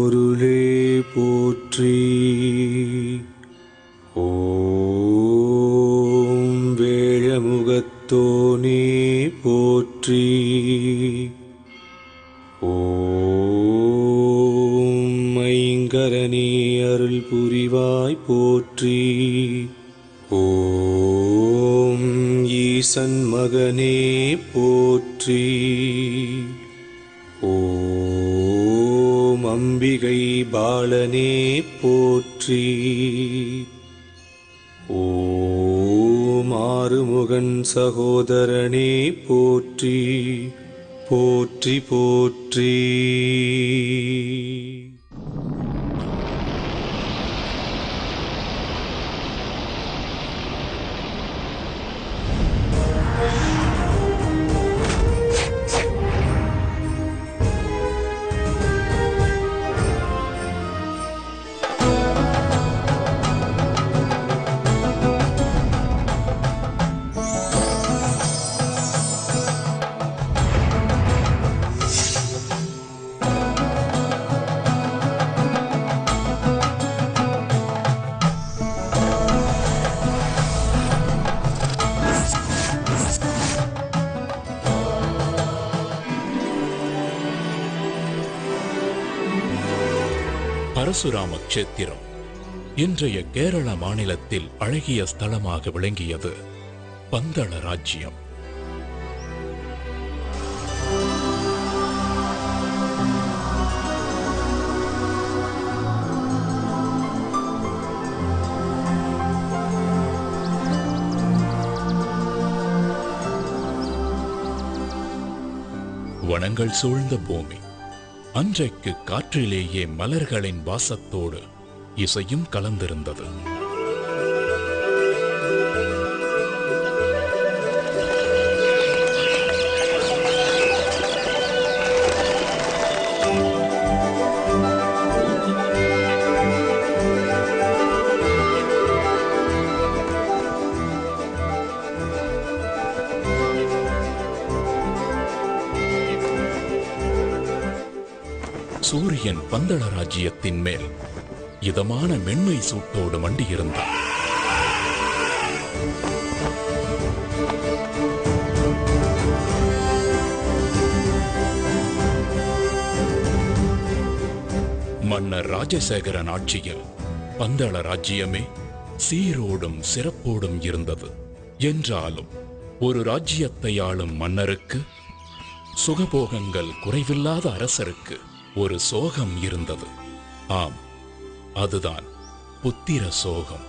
பொருளே போற்றி. ஓம் வேழமுகத்தோனே போற்றி. ஓம் ஐங்கரனே அருள் புரிவாய் போற்றி. ஓம் ஈசன் மகனே போற்றி. ஓம் அம்பிகை பாலனே போற்றி. ஓம் ஆறுமுகன் சகோதரனே போற்றி. போற்றி போற்றி. பரசுராம க்ஷேத்திரம் இன்றைய கேரள மாநிலத்தில் அழகிய ஸ்தலமாக விளங்கியது பந்தள ராஜ்யம். வனங்கள் சூழ்ந்த பூமி. அன்றைக்கு காற்றிலேயே மலர்களின் வாசத்தோடு இசையும் கலந்திருந்தது. சூரியன் பந்தள ராஜ்யத்தின் மேல் இதமான மென்மை சூட்டோடு மண்டியிருந்தார். மன்னர் ராஜசேகரன் ஆட்சியில் பந்தள ராஜ்யமே சீரோடும் சிறப்போடும் இருந்தது. என்றாலும் ஒரு ராஜ்யத்தை ஆளும் மன்னருக்கு, சுகபோகங்கள் குறைவில்லாத அரசருக்கு ஒரு சோகம் இருந்தது. ஆம், அதுதான் புத்திர சோகம்.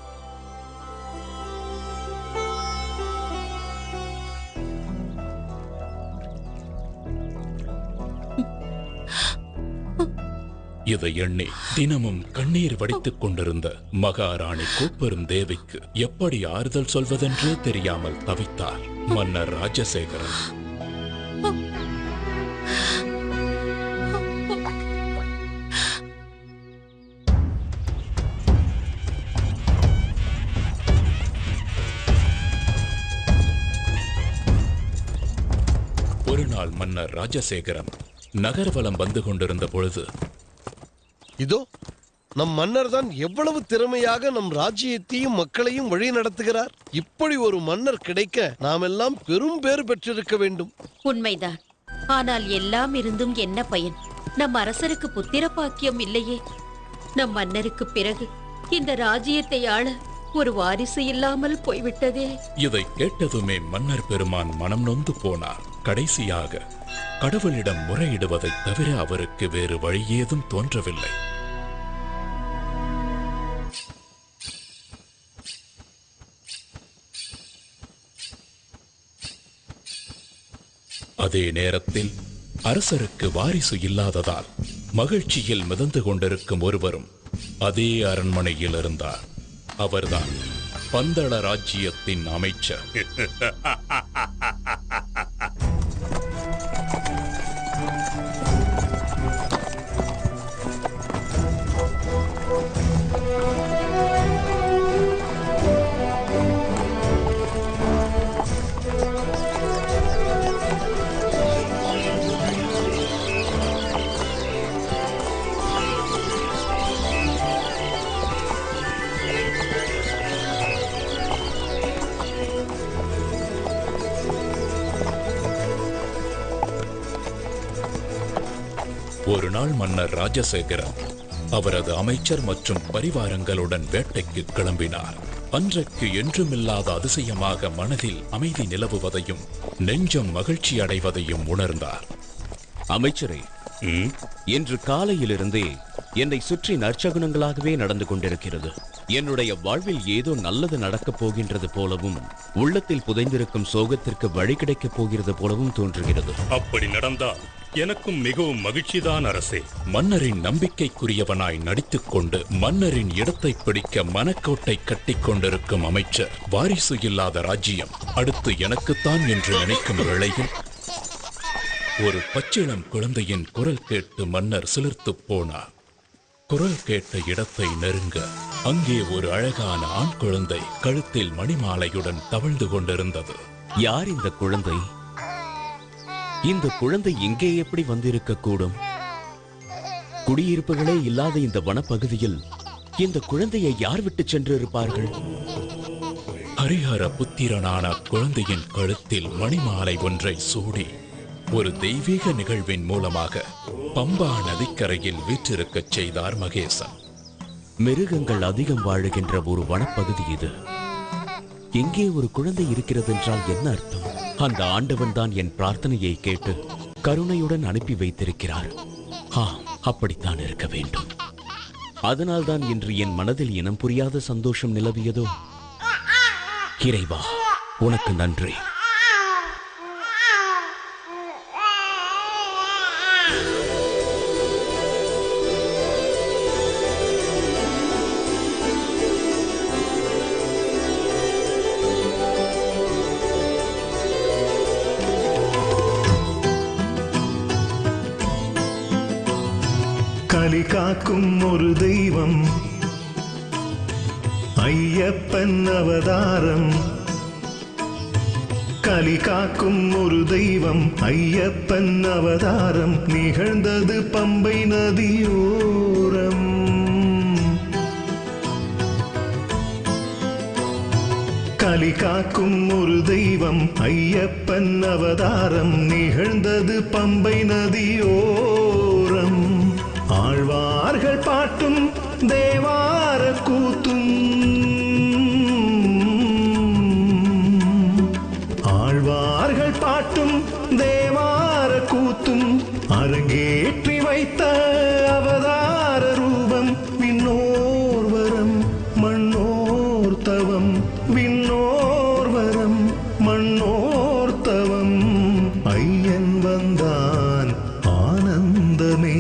இதை எண்ணி தினமும் கண்ணீர் வடித்துக் கொண்டிருந்த மகாராணி கோப்பெரும் தேவிக்கு எப்படி ஆறுதல் சொல்வதென்றே தெரியாமல் தவித்தார் மன்னர் ராஜசேகரன். ஒரு நாள் மன்னர் ராஜசேகரன் நகர்வலம் வந்து கொண்டிருந்த பொழுது, இதோ நம் மன்னர் தான் எவ்வளவு திறமையாக நம் ராஜ்யத்தையும் மக்களையும் வழி நடத்துகிறார். இப்படி ஒரு மன்னர் கிடைக்க நாம் எல்லாம் பெரும் பேறு பெற்றிருக்க வேண்டும். உண்மைதான். ஆனால் எல்லாம் இருந்தும் என்ன பயன்? நம் அரசருக்கு புத்திர பாக்கியம் இல்லையே. நம் மன்னருக்கு பிறகு இந்த ராஜ்யத்தை ஆள ஒரு வாரிசு இல்லாமல் போய்விட்டதே. இதை கேட்டதுமே மன்னர் பெருமான் மனம் நொந்து போனார். கடைசியாக கடவுளிடம் முறையிடுவதைத் தவிர அவருக்கு வேறு வழி ஏதும் தோன்றவில்லை. அதே நேரத்தில் அரசருக்கு வாரிசு இல்லாததால் மகிழ்ச்சியில் மிதந்து கொண்டிருக்கும் ஒருவரும் அதே அரண்மனையில் இருந்தார். அவர்தான் பந்தள ராஜ்யத்தின் அமைச்சர். நாள் மன்னர் ராஜசேகரன் அவரது அமைச்சர் மற்றும் பரிவாரங்களுடன் வேட்டைக்கு கிளம்பினார். அன்றைக்கு என்றுமில்லாத அதிசயமாக மனதில் அமைதி நிலவுவதையும் நெஞ்சம் மகிழ்ச்சி அடைவதையும் உணர்ந்தார். அமைச்சரே, இன்று காலையிலிருந்தே என்னை சுற்றி நற்சகுனங்களாகவே நடந்து கொண்டிருக்கிறது. என்னுடைய வாழ்வில் ஏதோ நல்லது நடக்கப் போகின்றது போலவும் உள்ளத்தில் புதைந்திருக்கும் சோகத்திற்கு வழி கிடைக்கப் போகிறது போலவும் தோன்றுகிறது. அப்படி நடந்தால் எனக்கும் மிகவும் மகிழ்ச்சிதான் அரசே. மன்னரின் நம்பிக்கைக்குரியவனாய் நடித்துக் கொண்டு மன்னரின் இடத்தை பிடிக்க மனக்கோட்டை கட்டிக் கொண்டிருக்கும் அமைச்சர் வாரிசு இல்லாத ராஜ்யம் அடுத்து எனக்குத்தான் என்று நினைக்கும் வேளையில் ஒரு பச்சிளம் குழந்தையின் குரல் கேட்டு மன்னர் சிலிர்த்துப் போனார். குரல் கேட்ட இடத்தை நெருங்க அங்கே ஒரு அழகான ஆண் குழந்தை கழுத்தில் மணிமாலையுடன் தவழ்ந்து கொண்டிருந்தது. யார் இந்த குழந்தை? இந்த குழந்தை எங்கே எப்படி வந்திருக்க கூடும்? குடியிருப்புகளே இல்லாத இந்த வனப்பகுதியில் இந்த குழந்தையை யார் விட்டு சென்று இருப்பார்கள்? ஹரிஹர புத்திரனான குழந்தையின் கழுத்தில் மணிமாலை ஒன்றை சூடி ஒரு தெய்வீக நிகழ்வின் மூலமாக பம்பா நதிக்கரையில் வீற்றிருக்கச் செய்தார் மகேசன். மிருகங்கள் அதிகம் வாழுகின்ற ஒரு வனப்பகுதி இது. எங்கே ஒரு குழந்தை இருக்கிறது என்றால் என்ன அர்த்தம்? அந்த ஆண்டவன் தான் என் பிரார்த்தனையை கேட்டு கருணையுடன் அனுப்பி வைத்திருக்கிறார். அப்படித்தான் இருக்க வேண்டும். அதனால்தான் இன்று என் மனதில் இனம் புரியாத சந்தோஷம் நிலவியதோ. இறைவா, உனக்கு நன்றி. கலி காக்கும் ஒரு தெய்வம் ஐயப்பன் அவதாரம். கலி காக்கும் ஒரு தெய்வம் ஐயப்பன் அவதாரம் நிகழ்ந்தது பம்பை நதியோரம். கலி காக்கும் ஒரு தெய்வம் ஐயப்பன் அவதாரம் நிகழ்ந்தது பம்பை நதியோரம். ஆழ்வார்கள் பாட்டும் தேவார கூத்தும் ஆழ்வார்கள் பாட்டும் தேவார கூத்தும் அரங்கேற்றி வைத்த அவதார ரூபம். விண்ணோர் வரம் மண்ணோர் தவம், விண்ணோர் வரம் மண்ணோர் தவம். ஐயன் வந்தான் ஆனந்தமே.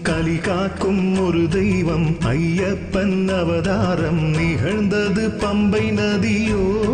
கலி காக்கும் ஒரு தெய்வம் ஐயப்பன் அவதாரம் நிகழ்ந்தது பம்பை நதியோரம்.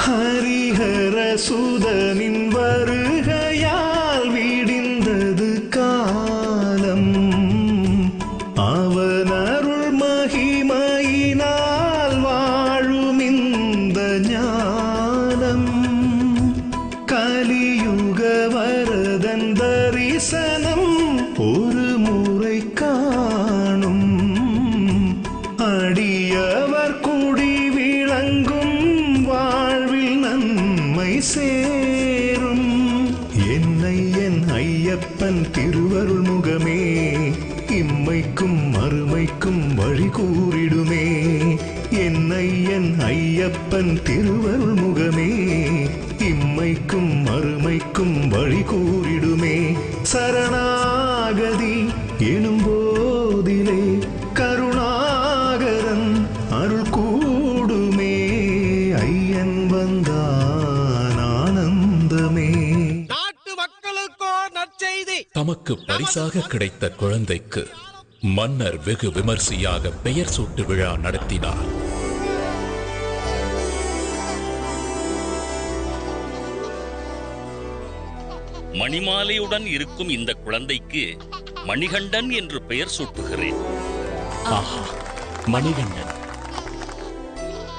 ஹரிஹர சுதனின் வருகையால் விடிந்தது காலம். அவன் அருள் மகிமையினால் வாழும் இந்த ஞானம். கலியுக வரதன் தரிசனம் ஒரு முறை காணும். அடியவர் குடி விளங்கும் வாழ்வில் நன்மை சேரும். என்னை என் ஐயப்பன் திருவருள் முகமே இம்மைக்கும் மறுமைக்கும் வழி கூறிடுமே. என்னை என் ஐயப்பன் திருவருள் முகமே இம்மைக்கும் மறுமைக்கும் வழி கூறிடுமே. சரணாகதி எனும் போதிலே கருணாகரன் அருள் கூடுமே. ஐயன் வந்தான் ஆனந்தமே. நாட்டு மக்களுக்கோ நற்செய்தி. தமக்கு பரிசாக கிடைத்த குழந்தைக்கு மன்னர் வெகு விமர்சையாக பெயர் சூட்டு விழா நடத்தினார். மணிமாலையுடன் இருக்கும் இந்த குழந்தைக்கு மணிகண்டன் என்று பெயர் சூட்டுகிறேன். மணிகண்டன்.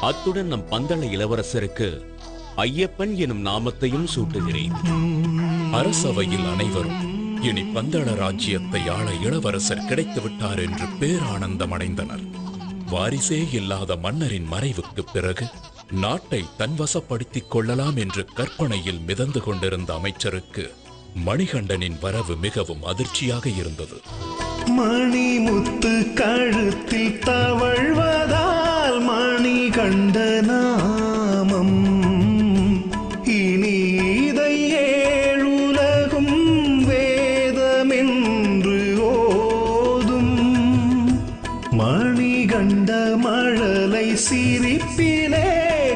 அத்துடன் நம் பந்தள இளவரசருக்கு ஐயப்பன் எனும் நாமத்தையும் சூட்டுகிறேன். அரசவையில் அனைவரும் இனி பந்தள ராஜ்யத்தை ஆள இளவரசர் கிடைத்துவிட்டார் என்று பேரானந்தம் அடைந்தனர். வாரிசே இல்லாத மன்னரின் மறைவுக்குப் பிறகு நாட்டை தன்வசப்படுத்திக் கொள்ளலாம் என்று கற்பனையில் மிதந்து கொண்டிருந்த அமைச்சருக்கு மணிகண்டனின் வரவு மிகவும் அதிர்ச்சியாக இருந்தது. மணிமுத்து கழுத்தில் தவழ்வதால் மணிகண்ட நாமம் இனி இதை ஏழுலகும் வேதமென்று ஓதும். மணிகண்ட மழலை சிரிப்பிலே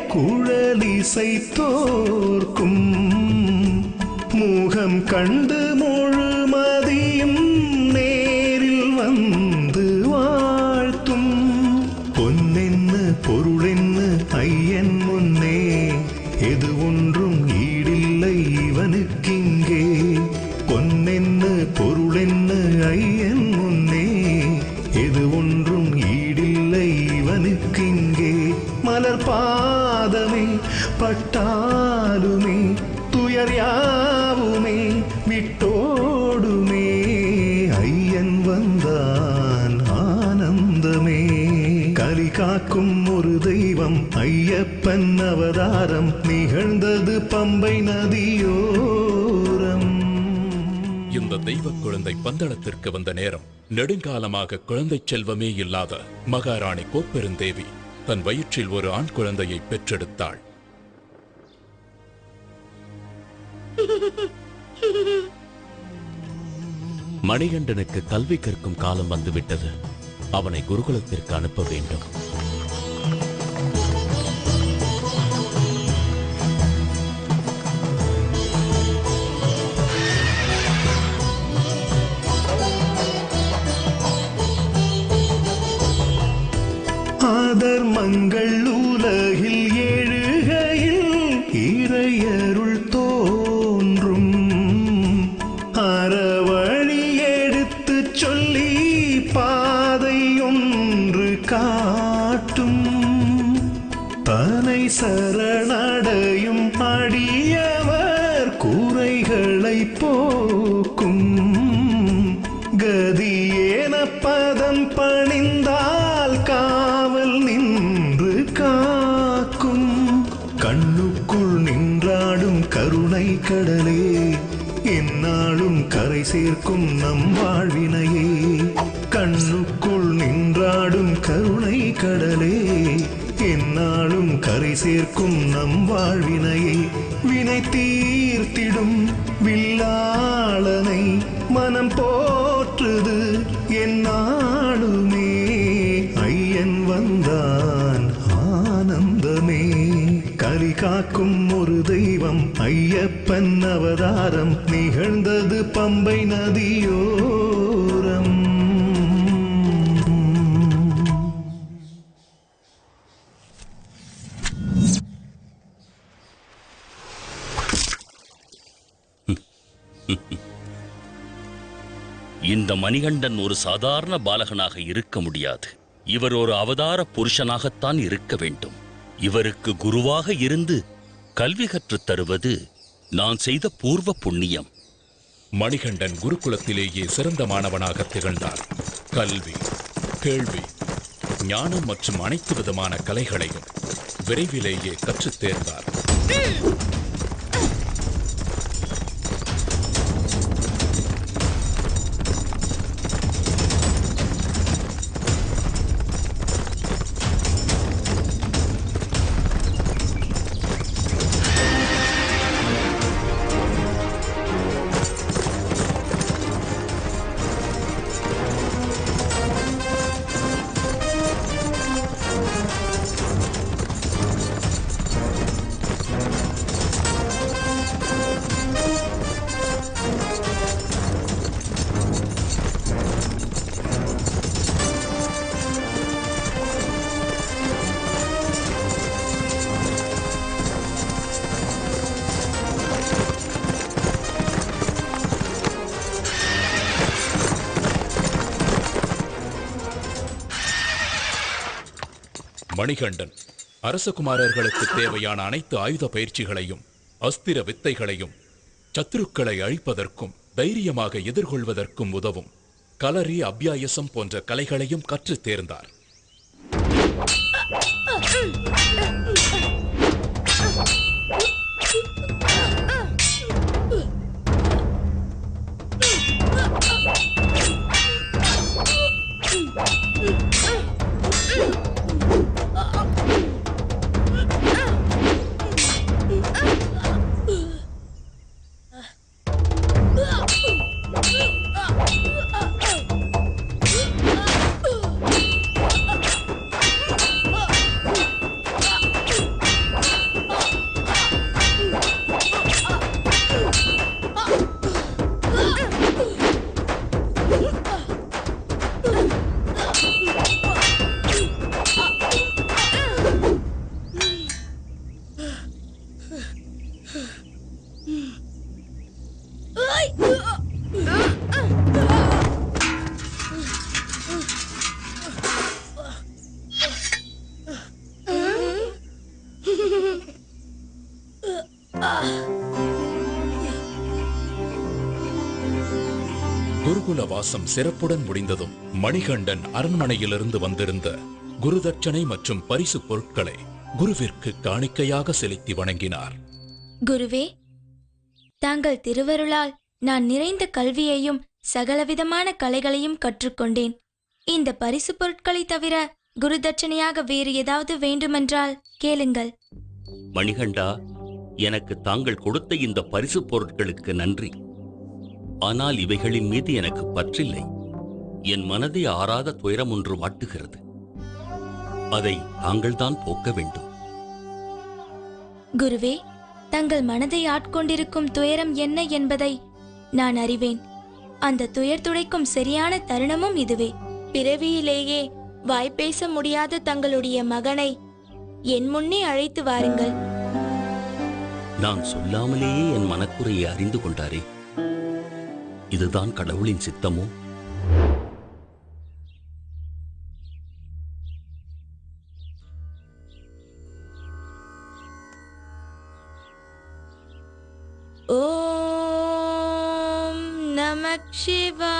குழலிசை தோற்கும். முகம் கண்டு முழுமதியும் நேரில் வந்து வாழ்த்தும். பொன்னென்ன பொருளென்ன ஐயன் முன்னே எது ஒன்றும் ஈடில்லை இவனுக்கிங்கே. பொன்னென்ன பொருளென்ன ஐயன் முன்னே எது ஒன்றும் ஈடில்லை இவனுக்கிங்கே. மலர் பாதமே பட்டாலுமே துயர் யாவுமே விட்டோடுமே. ஐயன் வந்தான் ஆனந்தமே. கலி காக்கும் ஒரு தெய்வம் ஐயப்பன் அவதாரம் நிகழ்ந்தது பம்பை நதியோரம். இந்த தெய்வ குழந்தை பந்தளத்திற்கு வந்த நேரம் நெடுங்காலமாக குழந்தை செல்வமே இல்லாத மகாராணி கோப்பெருந்தேவி தன் வயிற்றில் ஒரு ஆண் குழந்தையை பெற்றெடுத்தாள். மணிகண்டனுக்கு கல்வி கற்கும் காலம் வந்துவிட்டது. அவனை குருகுலத்திற்கு அனுப்ப வேண்டும். ஆதர்மங்கள் உலகில் எழுகையில் இறையருள் தோன்றும். அறவழி எடுத்து சொல்லி பாதை ஒன்று காட்டும். தனை சரணடையும் அடியவர் குறைகளை போக்கும். கதியேன பதம் பணிந்தால் காவல் நின்று காக்கும். கண்ணுக்குள் நின்றாடும் கருணை கடலே எந்நாளும் கரை சேர்க்கும் நம் வாழ்வினையே. கண்ணுக்குள் நின்றாடும் கருணை கடலே எந்நாளும் கரை சேர்க்கும் நம் வாழ்வினையே. வினை தீர்த்திடும் வில்லாளனை மனம் போற்றுது எந்நாளுமே. ஐயன் வந்தான் ஆனந்தமே. கலி காக்கும் ஒரு தெய்வம் ஐயப்பன் அவதாரம் நிகழ்ந்தது பம்பை நதியோரம். இந்த மணிகண்டன் ஒரு சாதாரண பாலகனாக இருக்க முடியாது. இவர் ஒரு அவதார புருஷனாகத்தான் இருக்க வேண்டும். இவருக்கு குருவாக இருந்து கல்வி கற்றுத் தருவது நான் செய்த பூர்வ புண்ணியம். மணிகண்டன் குருகுலத்திலேயே சிறந்த மாணவனாக திகழ்ந்தார். கல்வி, கேள்வி, ஞானம் மற்றும் அனைத்து விதமான கலைகளையும் விரைவிலேயே கற்றுத் தேர்ந்தார். மணிகண்டன் அரசகுமாரர்களுக்கு தேவையான அனைத்து ஆயுத பயிற்சிகளையும் அஸ்திர வித்தைகளையும் சத்துருக்களை அழிப்பதற்கும் தைரியமாக எதிர்கொள்வதற்கும் உதவும் களரி, அபியாயசம் போன்ற கலைகளையும் கற்றுத் தேர்ந்தார். குருகுல வாசம் சிறப்புடன் முடிந்ததும் மணிகண்டன் அரண்மனையிலிருந்து வந்திருந்த குருதட்சணை மற்றும் பரிசு பொருட்களை குருவிற்கு காணிக்கையாக செலுத்தி வணங்கினார். குருவே, தாங்கள் திருவருளால் நான் நிறைந்த கல்வியையும் சகலவிதமான கலைகளையும் கற்றுக்கொண்டேன். இந்த பரிசு பொருட்களை தவிர குருதட்சணையாக வேறு ஏதாவது வேண்டுமென்றால் கேளுங்கள். மணிகண்டா, எனக்கு தாங்கள் கொடுத்த இந்த பரிசு பொருட்களுக்கு நன்றி. ஆனால் இவைகளின் மீது எனக்கு பற்றில்லை. என் மனதை ஆறாத துயரம் ஒன்று வாட்டுகிறது. அதை தாங்கள்தான் போக்க வேண்டும். குருவே, தங்கள் மனதை ஆட்கொண்டிருக்கும் துயரம் என்ன என்பதை நான் அறிவேன். அந்த துயர் துடைக்கும் சரியான தருணமும் இதுவே. பிறவியிலேயே வாய்ப்பேச முடியாத தங்களுடைய மகனை என் முன்னே அழைத்து வாருங்கள். நான் சொல்லாமலேயே என் மனக்குறையை அறிந்து கொண்டாரே. இதுதான் கடவுளின் சித்தமோ? ஓம் நமக் சிவாய.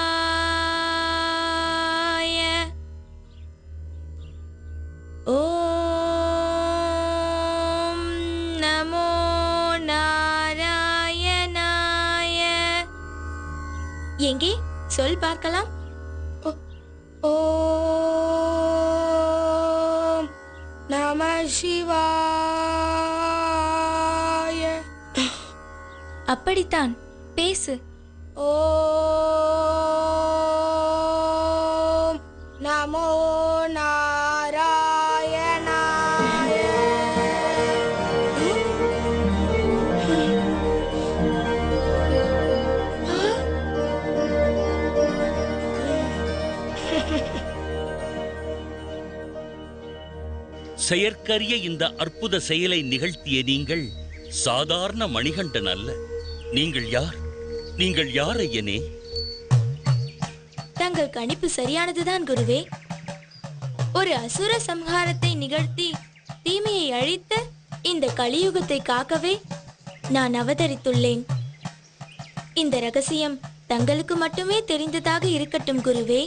ஓம் நமோ நாராயணாய. எங்கே சொல் பார்க்கலாம். ஓம் நம சிவாய. அப்படித்தான், பேசு. ஓம் நமோ நாராயணாய. செயற்கரிய இந்த அற்புத செயலை நிகழ்த்திய நீங்கள் சாதாரண மணிகண்டன் அல்ல. நீங்கள் யார்? நீங்கள் யார் ஐயனே? தங்கள் கணிப்பு சரியானதுதான் குருவே. ஒரு அசுர சம்ஹாரத்தை நிகழ்த்தி தீமையை அழித்த இந்த கலியுகத்தை காக்கவே நான் அவதரித்துள்ளேன். இந்த ரகசியம் தங்களுக்கு மட்டுமே தெரிந்ததாக இருக்கட்டும் குருவே.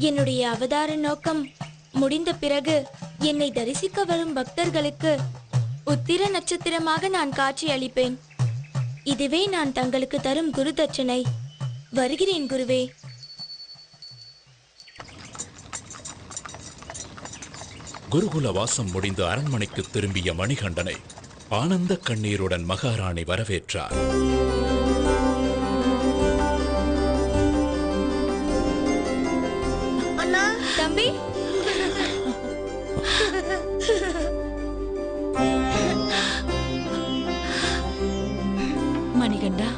என்னுடைய அவதார நோக்கம் முடிந்த பிறகு என்னை தரிசிக்க வரும் பக்தர்களுக்கு உத்திர நட்சத்திரமாக நான் காட்சி அளிப்பேன். இதுவே நான் தங்களுக்கு தரும் குரு தட்சணை. வருகிறேன் குருவே. குருகுல வாசம் முடிந்து அரண்மனைக்கு திரும்பிய மணிகண்டனை ஆனந்த கண்ணீருடன் மகாராணி வரவேற்றார். அண்ணா, தம்பி. மணிகண்டா,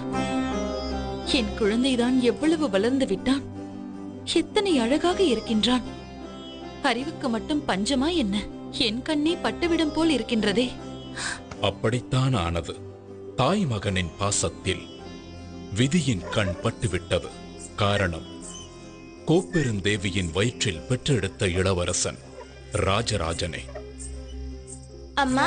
என் குழந்தைதான் எவ்வளவு வளர்ந்து விட்டான். எத்தனை அழகாக இருக்கின்றான். அறிவுக்கு மட்டும் பஞ்சமா என்ன? என் கண்ணே பட்டுவிடும் போல் இருக்கின்றதே. அப்படித்தான் ஆனது. தாய் மகனின் பாசத்தில் விதியின் கண் பட்டுவிட்டது. காரணம், கோப்பெருந்தேவியின் வயிற்றில் பெற்றெடுத்த இளவரசன் ராஜராஜனே. அம்மா,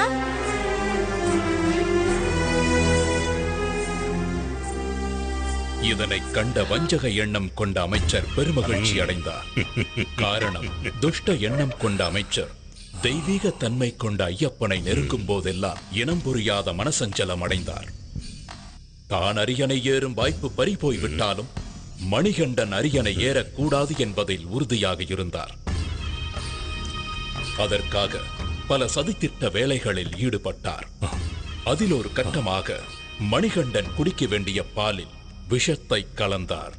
இதனை கண்ட வஞ்சக எண்ணம் கொண்ட அமைச்சர் பெருமகிழ்ச்சி அடைந்தார். காரணம், துஷ்ட எண்ணம் கொண்ட அமைச்சர் தெய்வீக தன்மை கொண்ட ஐயப்பனை நெருங்கும் போதெல்லாம் இனம் புரியாத மனசஞ்சலம் அடைந்தார். தான் அரியணை ஏறும் வாய்ப்பு பறிபோய் விட்டாலும் மணிகண்டன் அரியணை ஏறக்கூடாது என்பதில் உறுதியாக இருந்தார். அதற்காக பல சதித்திட்ட வேலைகளில் ஈடுபட்டார். அதில் ஒரு கட்டமாக மணிகண்டன் குடிக்க வேண்டிய பாலில் விஷத்தை கலந்தார்.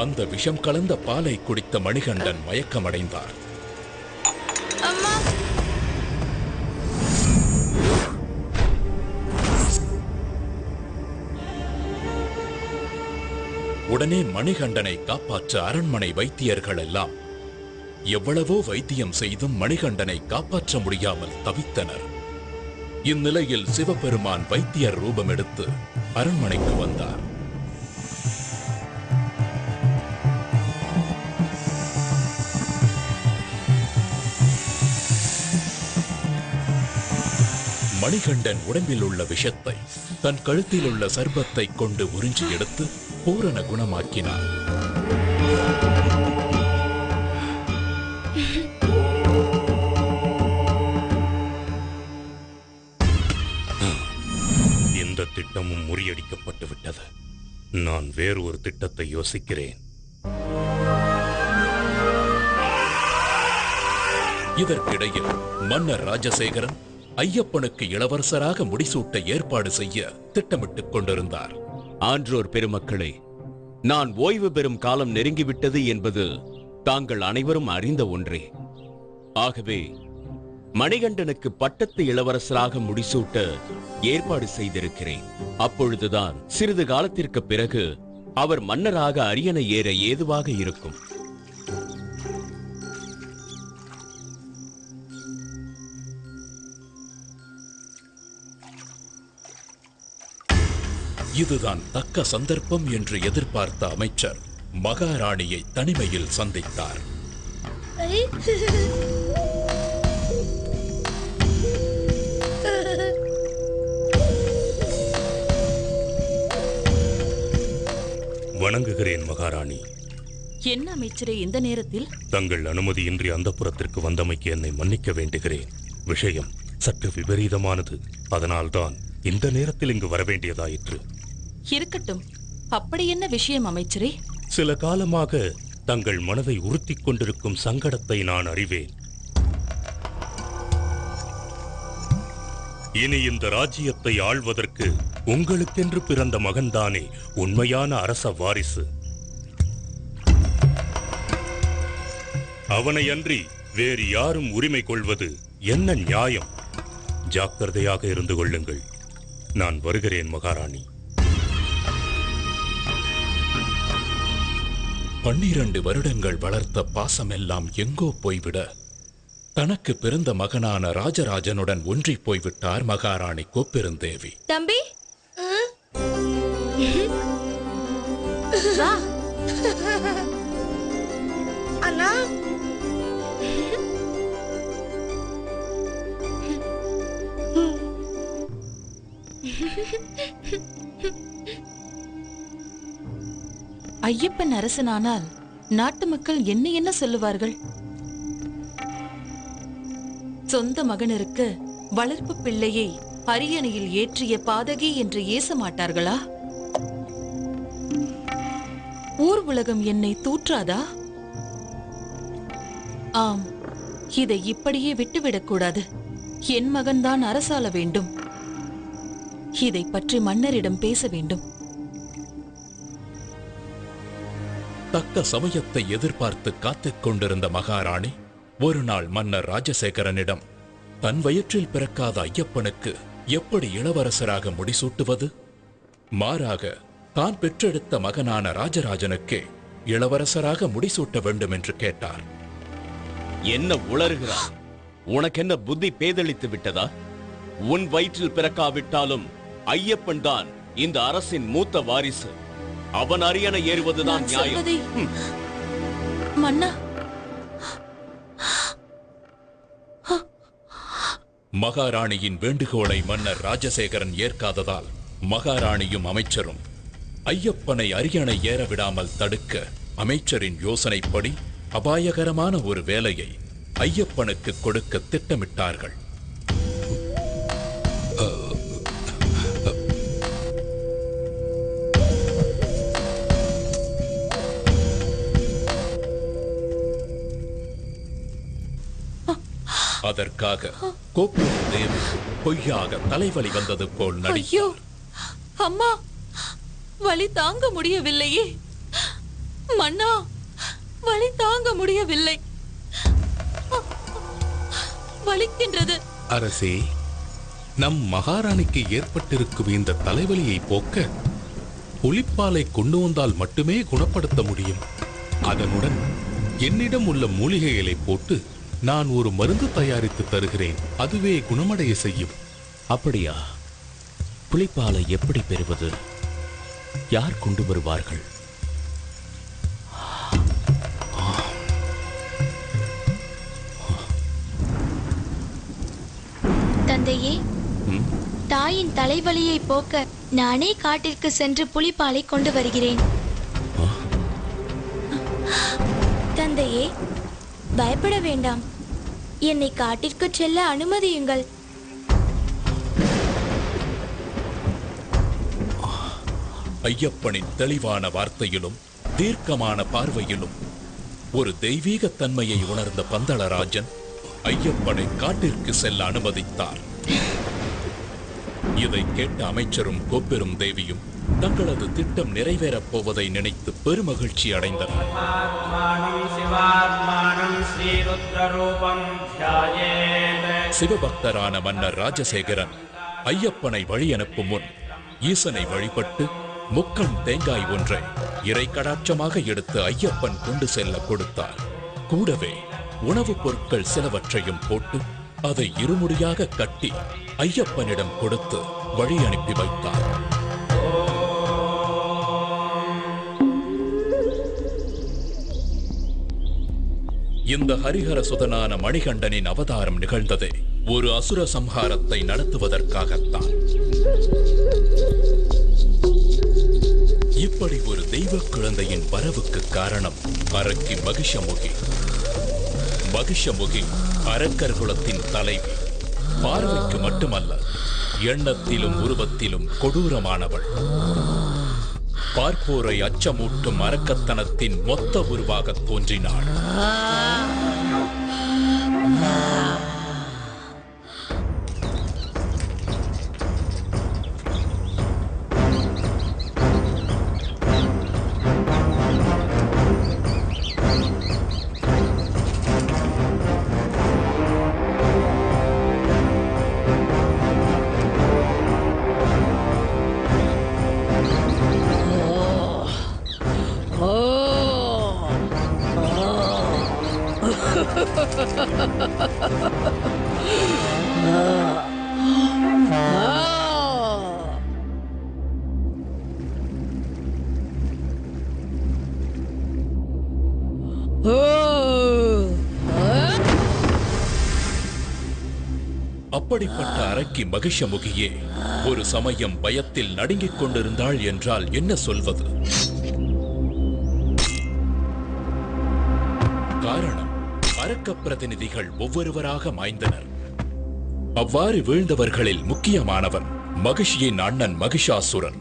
அந்த விஷம் கலந்த பாலை குடித்த மணிகண்டன் மயக்கமடைந்தார். அம்மா, உடனே மணிகண்டனை காப்பாற்ற அரண்மனை வைத்தியர்கள் எல்லாம் எவ்வளவோ வைத்தியம் செய்தும் மணிகண்டனை காப்பாற்ற முடியாமல் தவித்தனர். இந்நிலையில் சிவபெருமான் வைத்தியர் ரூபம் எடுத்து அரண்மனைக்கு வந்தார். மணிகண்டன் உடம்பில் உள்ள விஷத்தை தன் கழுத்தில் உள்ள சர்பத்தை கொண்டு உறிஞ்சி எடுத்து பூரண குணமாக்கினார். இந்த திட்டமும் முறியடிக்கப்பட்டு விட்டது. நான் வேறு ஒரு திட்டத்தை யோசிக்கிறேன். இதற்கிடையில் மன்னர் ராஜசேகரன் ஐயப்பனுக்கு இளவரசராக முடிசூட்ட ஏற்பாடு செய்ய திட்டமிட்டுக் கொண்டிருந்தார். ஆன்றோர் பெருமக்களே, நான் ஓய்வு பெறும் காலம் நெருங்கிவிட்டது என்பது தாங்கள் அனைவரும் அறிந்த ஒன்றே. ஆகவே மணிகண்டனுக்கு பட்டத்து இளவரசராக முடிசூட்ட ஏற்பாடு செய்திருக்கிறேன். அப்பொழுதுதான் சிறிது காலத்திற்கு பிறகு அவர் மன்னராக அரியணை ஏற ஏதுவாக இருக்கும். இதுதான் தக்க சந்தர்ப்பம் என்று எதிர்பார்த்த அமைச்சர் மகாராணியை தனிமையில் சந்தித்தார். வணங்குகிறேன் மகாராணி. என்ன அமைச்சரே இந்த நேரத்தில்? தங்கள் அனுமதியின்றி அந்தப்புரத்திற்கு வந்தமைக்கு என்னை மன்னிக்க வேண்டுகிறேன். விஷயம் சற்று விபரீதமானது. அதனால்தான் இந்த நேரத்தில் இங்கு வரவேண்டியதாயிற்று. இருக்கட்டும், அப்படி என்ன விஷயம் அமைச்சரே? சில காலமாக தங்கள் மனதை உறுத்திக் கொண்டிருக்கும் சங்கடத்தை நான் அறிவேன். இனி இந்த ராஜ்யத்தை ஆள்வதற்கு உங்களுக்கென்று பிறந்த மகன்தானே உண்மையான அரச வாரிசு. அவனை அன்றி வேறு யாரும் உரிமை கொள்வது என்ன நியாயம்? ஜாக்கிரதையாக இருந்து கொள்ளுங்கள். நான் வருகிறேன் மகாராணி. 12 வருடங்கள் வளர்த்த பாசமெல்லாம் எங்கோ போய்விட தனக்கு பிறந்த மகனான ராஜராஜனுடன் ஒன்றி போய்விட்டார் மகாராணி கோப்பெருந்தேவி. தம்பி, வா. அண்ணா, ஐயப்பன் அரசனானால் நாட்டு மக்கள் என்ன என்ன சொல்லுவார்கள்? சொந்த மகனிற்கு வளர்ப்பு பிள்ளையை அரியணையில் ஏற்றிய பாதகி என்று ஏச மாட்டார்களா? ஊர் உலகம் என்னை தூற்றாதா? ஆம், இதை இப்படியே விட்டுவிடக்கூடாது. என் மகன்தான் அரசாள வேண்டும். இதை பற்றி மன்னரிடம் பேச வேண்டும். தக்க சமயத்தை எதிர்பார்த்து காத்துக் கொண்டிருந்த மகாராணி ஒரு நாள் மன்னர் ராஜசேகரனிடம் தன் வயிற்றில் பிறக்காத ஐயப்பனுக்கு எப்படி இளவரசராக முடிசூட்டுவது? மாறாக தான் பெற்றெடுத்த மகனான ராஜராஜனுக்கே இளவரசராக முடிசூட்ட வேண்டும் என்று கேட்டார். என்ன உளறுகிறாய்? உனக்கென்ன புத்தி பேதளித்து விட்டதா? உன் வயிற்றில் பிறக்காவிட்டாலும் ஐயப்பன் தான் இந்த அரசின் மூத்த வாரிசு. அவன் அரியணை ஏறுவதுதான் நான் நியாயம். சொல்வதை மன்னா, மகாராணியின் வேண்டுகோளை மன்னர் ராஜசேகரன் ஏற்காததால் மகாராணியும் அமைச்சரும் ஐயப்பனை அரியணை ஏற விடாமல் தடுக்க அமைச்சரின் யோசனைப்படி அபாயகரமான ஒரு வேலையை ஐயப்பனுக்கு கொடுக்க திட்டமிட்டார்கள். அதற்காக கோப்பூர் தேவி பொய்யாக தலைவலி வந்தது போல் ஐயோ நடித்தார். அம்மா, வலி தாங்க முடியவில்லையே. மன்னா, வலி தாங்க முடியவில்லை. வலிக்கின்றது. அரசே, நம் மகாராணிக்கு ஏற்பட்டிருக்கும் இந்த தலைவலியை போக்க புலிப்பாலை கொண்டு வந்தால் மட்டுமே குணப்படுத்த முடியும். அதனுடன் என்னிடம் உள்ள மூலிகைகளை போட்டு நான் ஒரு மருந்து தயாரித்து தருகிறேன். அதுவே குணமடைய செய்யும். அப்படியா? புலிப்பாலை எப்படி பெறுவது? யார் கொண்டு வருவார்கள்? தந்தையே, தாயின் தலைவலியை போக்க நானே காட்டிற்கு சென்று புலிப்பாலை கொண்டு வருகிறேன். தந்தையே, பயப்பட வேண்டாம். என்னை காட்டிற்கு செல்ல அனுமதியுங்கள். ஐயப்பனின் தெளிவான வார்த்தையிலும் தீர்க்கமான பார்வையிலும் ஒரு தெய்வீக தன்மையை உணர்ந்த பந்தளராஜன் ஐயப்பனை காட்டிற்கு செல்ல அனுமதித்தார். இதை கேட்ட அமைச்சரும் கோப்பெரும் தேவியும் தங்களது திட்டம் நிறைவேறப் போவதை நினைத்து பெருமகிழ்ச்சி அடைந்தனர். சிவபக்தரான மன்னர் ராஜசேகரன் ஐயப்பனை வழி அனுப்பும் முன் ஈசனை வழிபட்டு முக்கண் தேங்காய் ஒன்றை இறை கடாட்சமாக எடுத்து ஐயப்பன் கொண்டு செல்ல கொடுத்தார். கூடவே உணவுப் பொருட்கள் சிலவற்றையும் போட்டு அதை இருமுடியாக கட்டி ஐயப்பனிடம் கொடுத்து வழி அனுப்பி வைத்தார். இந்த ஹரிஹர சுதனான மணிகண்டனின் அவதாரம் நிகழ்ந்ததே ஒரு அசுர சம்ஹாரத்தை நடத்துவதற்காகத்தான். இப்படி ஒரு தெய்வ குழந்தையின் வரவுக்கு காரணம் அரக்கி மகிஷமுகி. மகிஷமுகி அரக்கர் குலத்தின் தலைவி. பார்வைக்கு மட்டுமல்ல, எண்ணத்திலும் உருவத்திலும் கொடூரமானவள். பார்ப்போரை அச்சமூட்டும் அரக்கத்தனத்தின் மொத்த உருவாக தோன்றினாள். அப்படிப்பட்ட அரக்கி மகிஷமுகியே ஒரு சமயம் பயத்தில் நடுங்கிக் கொண்டிருந்தாள் என்றால் என்ன சொல்வது? காரணம், அரக்க பிரதிநிதிகள் ஒவ்வொருவராக மாய்ந்தனர். அவ்வாறு வீழ்ந்தவர்களில் முக்கியமானவன் மகிஷியின் அண்ணன் மகிஷாசுரன்.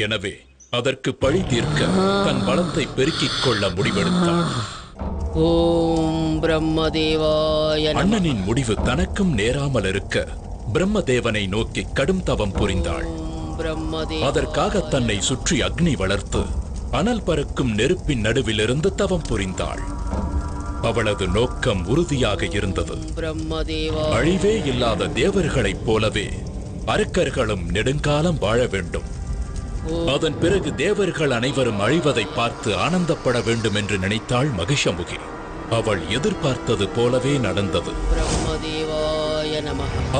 எனவே அதற்கு பழி தீர்க்க தன் பலத்தை பெருக்கிக் கொள்ள முடிவெடுத்தான். ஓம் பிரம்மதேவாய நமः. அண்ணனின் முடிவு தனக்கும் நேராமல் இருக்க பிரம்மதேவனை நோக்கி கடும் தவம் புரிந்தாள். அதற்காக தன்னை சுற்றி அக்னி வளர்த்து அனல் பறக்கும் நெருப்பின் நடுவிலிருந்து தவம் புரிந்தாள். அவளது நோக்கம் உறுதியாக இருந்தது. அழிவே இல்லாத தேவர்களைப் போலவே அரக்கர்களும் நெடுங்காலம் வாழ வேண்டும். அதன் பிறகு தேவர்கள் அனைவரும் அழிவதை பார்த்து ஆனந்தப்பட வேண்டும் என்று நினைத்தாள் மகிஷமுகி. அவள் எதிர்பார்த்தது போலவே நடந்தது.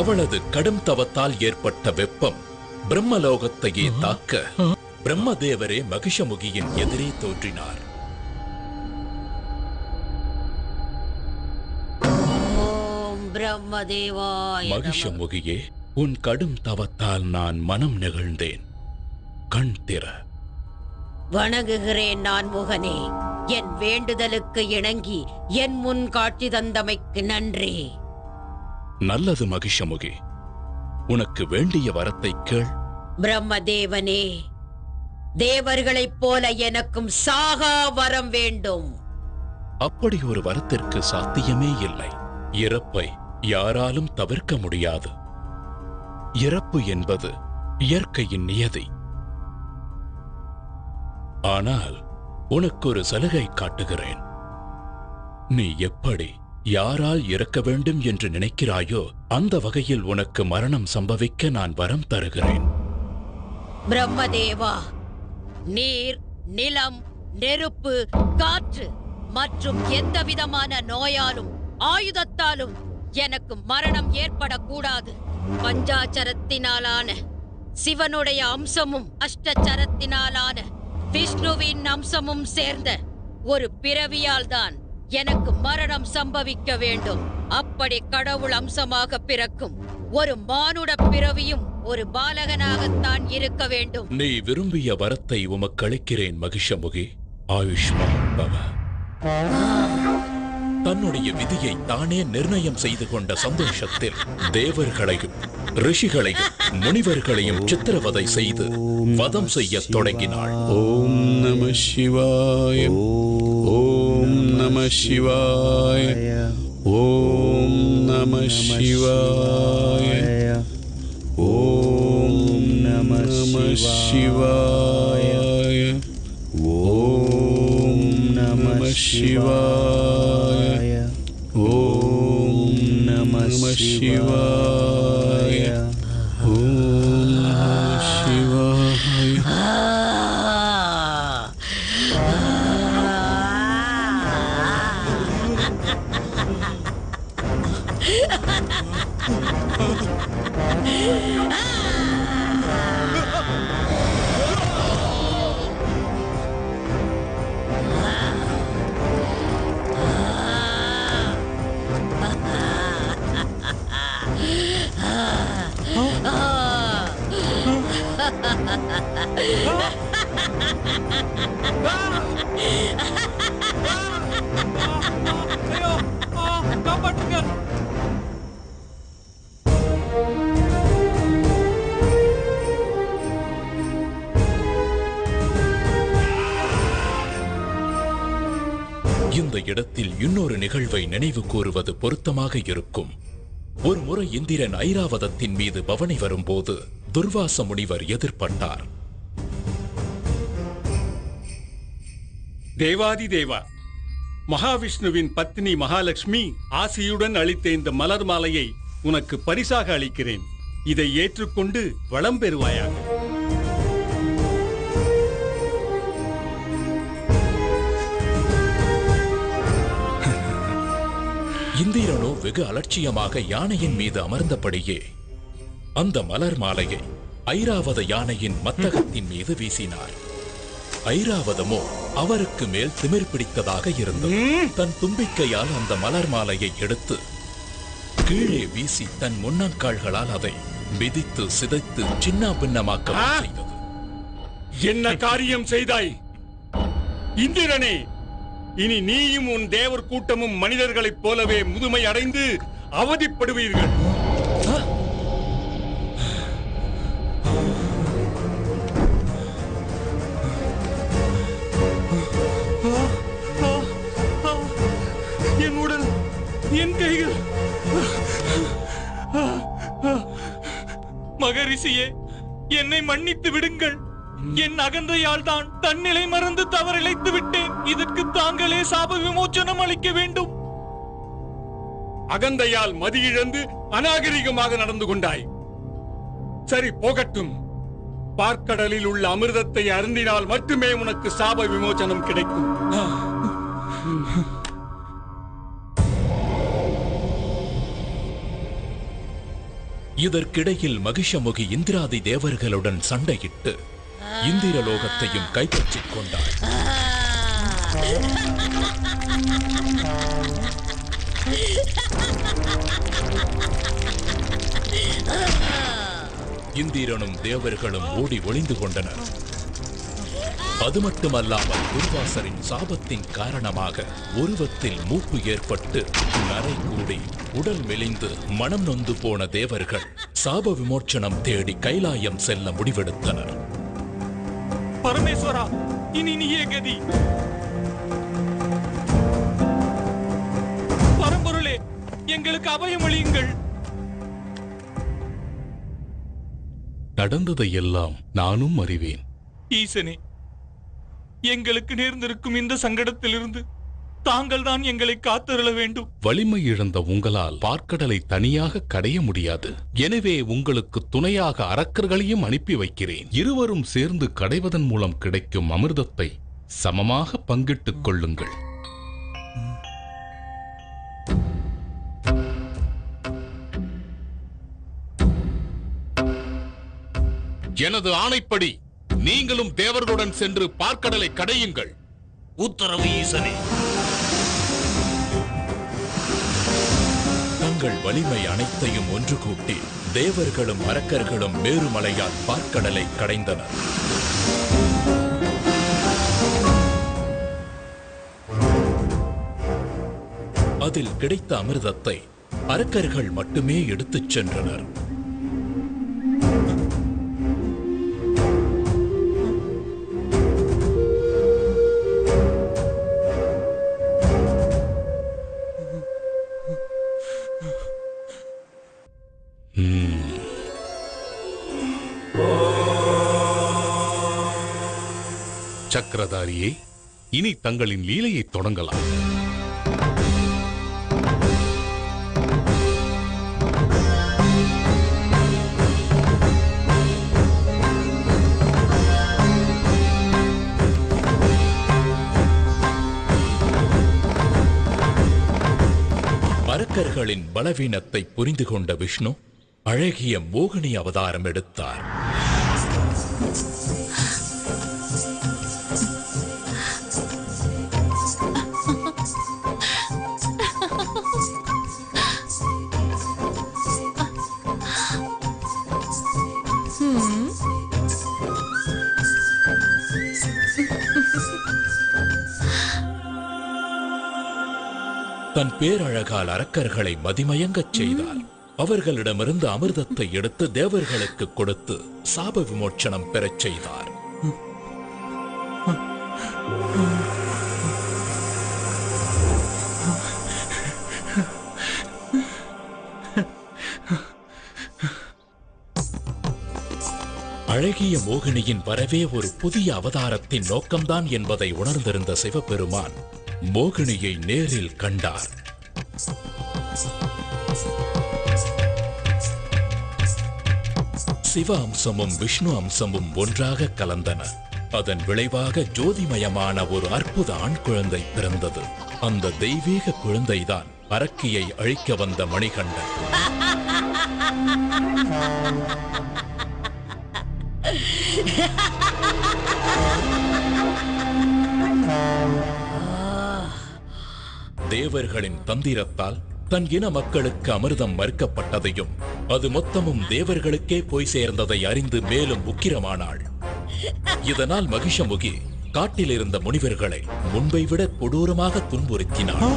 அவளது கடும் தவத்தால் ஏற்பட்ட வெப்பம் பிரம்மலோகத்தையே தாக்க பிரம்மதேவரே மகிஷமுகியின் எதிரே தோன்றினார். ஓம் பிரம்மதேவாய நமः. மகிஷமுகியே, உன் கடும் தவத்தால் நான் மனம் நெகிழ்ந்தேன். கண் திற. வணங்குகிறேன் நான் முகனே. என் வேண்டுதலுக்கு இணங்கி என் முன் காட்சி தந்தமைக்கு நன்றி. நல்லது மகிஷமுகி, உனக்கு வேண்டிய வரத்தை கேள். பிரம்மதேவனே, தேவர்களைப் போல எனக்கும் சாகா வரம் வேண்டும். அப்படி ஒரு வரத்திற்கு சாத்தியமே இல்லை. இறப்பை யாராலும் தவிர்க்க முடியாது. இறப்பு என்பது இயற்கையின் நியதி. ஆனால் உனக்கு ஒரு சலுகை காட்டுகிறேன். நீ எப்படி யாரால் இறக்க வேண்டும் என்று நினைக்கிறாயோ அந்த வகையில் உனக்கு மரணம் சம்பவிக்க நான் வரம் தருகிறேன். பிரம்மதேவா, நீர், நிலம், நெருப்பு, காற்று மற்றும் எந்த விதமான நோயாலும் ஆயுதத்தாலும் எனக்கு மரணம் ஏற்படக்கூடாது. பஞ்சாச்சரத்தினாலான சிவனுடைய அம்சமும் அஷ்டச்சரத்தினாலான விஷ்ணுவின் அம்சமும் சேர்ந்த ஒரு பிறவியால் தான் எனக்கு மரணம் சம்பவிக்க வேண்டும். அப்படி கடவுள் அம்சமாக பிறக்கும் ஒரு மானுட பிறவியும் ஒரு பாலகனாகத்தான் இருக்க வேண்டும். நீ விரும்பிய வரத்தை உமக்கு அளிக்கிறேன் மகிஷமுகி. ஆயுஷ்மான் பவ. தன்னுடைய விதியை தானே நிர்ணயம் செய்து கொண்ட சந்தோஷத்தில் தேவர்களையும் ரிஷிகளையும் முனிவர்களையும் சித்திரவதை செய்து வதம் செய்ய தொடங்கினாள். ஓம் நம சிவாய. ஓம் நம சிவாய. ஓம் நம சிவாய. ஓம் நம சிவாய. ஓம் நம சிவாய. ஓம் நம சிவாய. ஓம் நம சிவாய. இந்த இடத்தில் இன்னொரு நிகழ்வை நினைவு கூறுவது பொருத்தமாக இருக்கும். ஒரு முறை இந்திரன் ஐராவதத்தின் மீது பவனி வரும்போது துர்வாச முனிவர் எதிர்பட்டார். தேவாதி தேவா, மகாவிஷ்ணுவின் பத்னி மகாலட்சுமி ஆசியுடன் அளித்த இந்த மலர் மாலையை உனக்கு பரிசாக அளிக்கிறேன். இதை ஏற்றுக்கொண்டு வளம் பெறுவாயாக. இந்திரனோ வெகு அலட்சியமாக யானையின் மீது அமர்ந்தபடியே அந்த மலர் மாலையை ஐராவத யானையின் மத்தகத்தின் மீது வீசினார். ஐராவதமோ அவருக்கு மேல் திமிர் பிடித்ததாக இருந்தது. தன் தும்பிக்கையால் அந்த மலர் மாலையை எடுத்து கீழே வீசி தன் முன்னங்கால்களால் அதை மிதித்து சிதைத்து சின்ன பின்னமாக்க செய்தது. என்ன காரியம் செய்தாய் இந்திரனே? இனி நீயும் உன் தேவர் கூட்டமும் மனிதர்களைப் போலவே முதுமை அடைந்து அவதிப்படுவீர்கள். என் உடல், என் கைகள். மகரிஷியே, என்னை மன்னித்து விடுங்கள். என் அகந்தையால் தான் தன்னிலை மறந்து தவறிழைத்து விட்டேன். இதற்கு தாங்களே சாப விமோச்சனம் அளிக்க வேண்டும். அகந்தையால் மதியிழந்து அநாகரிகமாக நடந்து கொண்டாய். சரி, போகட்டும். பார்க்கடலில் உள்ள அமிர்தத்தை அருந்தினால் மட்டுமே உனக்கு சாப விமோச்சனம் கிடைக்கும். இதற்கிடையில் மகிஷமுகி இந்திராதி தேவர்களுடன் சண்டையிட்டு இந்திரலோகத்தையும் கைப்பற்றிக் கொண்டார். இந்திரனும் தேவர்களும் ஓடி ஒளிந்து கொண்டனர். அது மட்டுமல்லாமல் துர்வாசரின் சாபத்தின் காரணமாக உருவத்தில் மூப்பு ஏற்பட்டு நரை கூடி உடல் மெலிந்து மனம் நொந்து போன தேவர்கள் சாப விமோச்சனம் தேடி கைலாயம் செல்ல முடிவெடுத்தனர். பரமேஸ்வரா, இனி நீயே கதி. பரம்பொருளே, எங்களுக்கு அபயமளியுங்கள். நடந்ததை எல்லாம் நானும் அறிவேன். ஈசனே, எங்களுக்கு நேர்ந்திருக்கும் இந்த சங்கடத்திலிருந்து தாங்கள் தான் எங்களை காத்தருள வேண்டும். வலிமை இழந்த உங்களால் பார்க்கடலை தனியாக கடைய முடியாது. எனவே உங்களுக்கு துணையாக அரக்கர்களையும் அனுப்பி வைக்கிறேன். இருவரும் சேர்ந்து கடைவதன் மூலம் கிடைக்கும் அமிர்தத்தை சமமாக பங்கிட்டுக் கொள்ளுங்கள். எனது ஆணைப்படி நீங்களும் தேவர்களுடன் சென்று பார்க்கடலை கடையுங்கள். உத்தரவு ஈசனே. தங்கள் வலிமை அனைத்தையும் ஒன்று கூட்டி தேவர்களும் அரக்கர்களும் மேருமலையால் பார்க்கடலை கடைந்தனர். அதில் கிடைத்த அமிர்தத்தை அரக்கர்கள் மட்டுமே எடுத்துச் சென்றனர். சக்கரதாரியே, இனி தங்களின் லீலையை தொடங்கலாம். அரக்கர்களின் பலவீனத்தை புரிந்து கொண்ட விஷ்ணு அழகிய மோகினி அவதாரம் எடுத்தார். தன் பேரழகால் அரக்கர்களை மதிமயங்கச் செய்தார். அவர்களிடமிருந்து அமிர்தத்தை எடுத்து தேவர்களுக்கு கொடுத்து சாப விமோச்சனம் பெறச் செய்தார். அழகிய மோகினியின் வரவே ஒரு புதிய அவதாரத்தின் நோக்கம்தான் என்பதை உணர்ந்திருந்த சிவபெருமான் மோகினியை நேரில் கண்டார். சிவ அம்சமும் விஷ்ணு அம்சமும் ஒன்றாக கலந்தன. அதன் விளைவாக ஜோதிமயமான ஒரு அற்புத ஆண் குழந்தை பிறந்தது. அந்த தெய்வீக குழந்தைதான் அரக்கியை அழிக்க வந்த மணிகண்டன். தேவர்களின் தந்திரத்தால் தன் இன மக்களுக்கு அமிர்தம் மறுக்கப்பட்டதையும் அது மொத்தமும் தேவர்களுக்கே போய் சேர்ந்ததை அறிந்து மேலும் உக்கிரமானாள். இதனால் மகிஷமுகி காட்டில் இருந்த முனிவர்களை முன்பை விட கொடூரமாக துன்புறுத்தினாள்.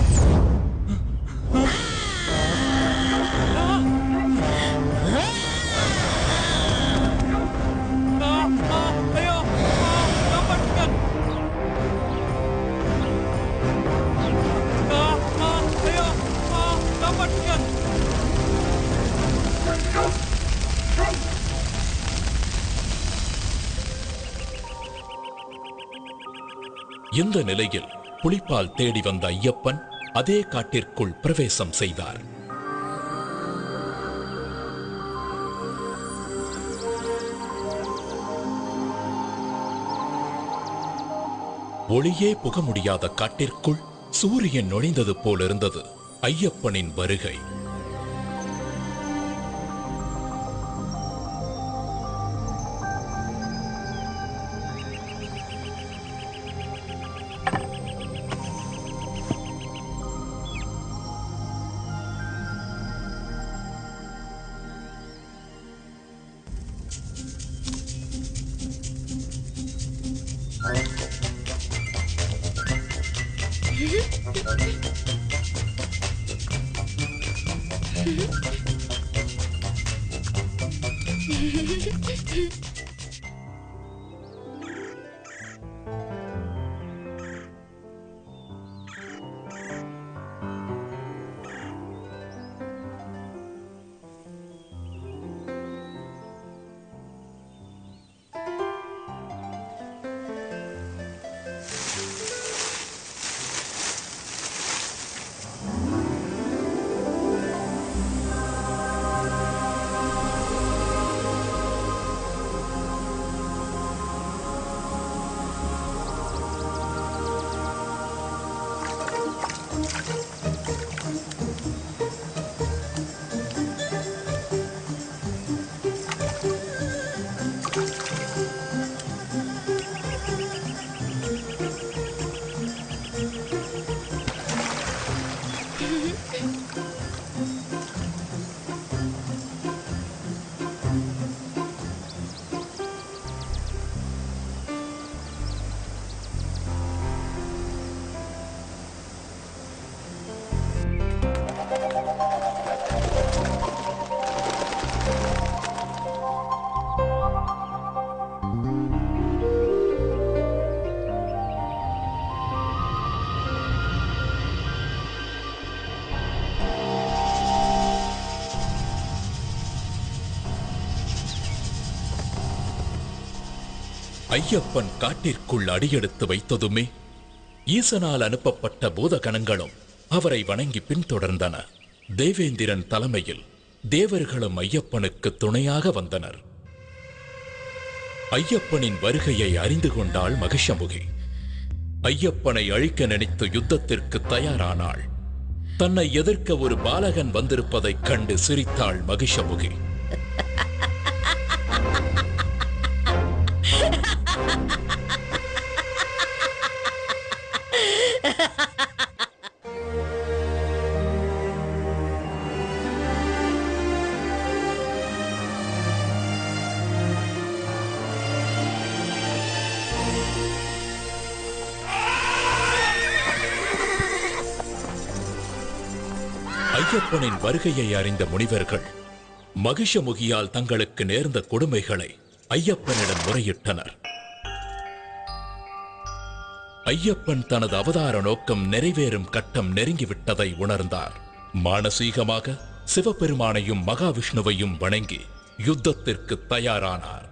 இந்த நிலையில் புலிப்பால் தேடி வந்த ஐயப்பன் அதே காட்டிற்குள் பிரவேசம் செய்தார். ஒளியே புக முடியாத காட்டிற்குள் சூரியன் நுழைந்தது போலிருந்தது ஐயப்பனின் வருகை. ஐயப்பன் காட்டிற்குள் அடியெடுத்து வைத்ததுமே ஈசனால் அனுப்பப்பட்ட பூதகணங்களும் அவரை வணங்கி பின்தொடர்ந்தன. தேவேந்திரன் தலைமையில் தேவர்களும் ஐயப்பனுக்கு துணையாக வந்தனர். ஐயப்பனின் வருகையை அறிந்து கொண்டாள் மகிஷமுகி. ஐயப்பனை அழிக்க நினைத்து யுத்தத்திற்கு தயாரானாள். தன்னை எதிர்க்க ஒரு பாலகன் வந்திருப்பதைக் கண்டு சிரித்தாள் மகிஷமுகி. ஐயப்பனின் வருகையை அறிந்த முனிவர்கள் மகிஷமுகியால் தங்களுக்கு நேர்ந்த கொடுமைகளை ஐயப்பனிடம் முறையிட்டனர். ஐயப்பன் தனது அவதார நோக்கம் நிறைவேறும் கட்டம் நெருங்கிவிட்டதை உணர்ந்தார். மானசீகமாக சிவபெருமானையும் மகாவிஷ்ணுவையும் வணங்கி யுத்தத்திற்கு தயாரானார்.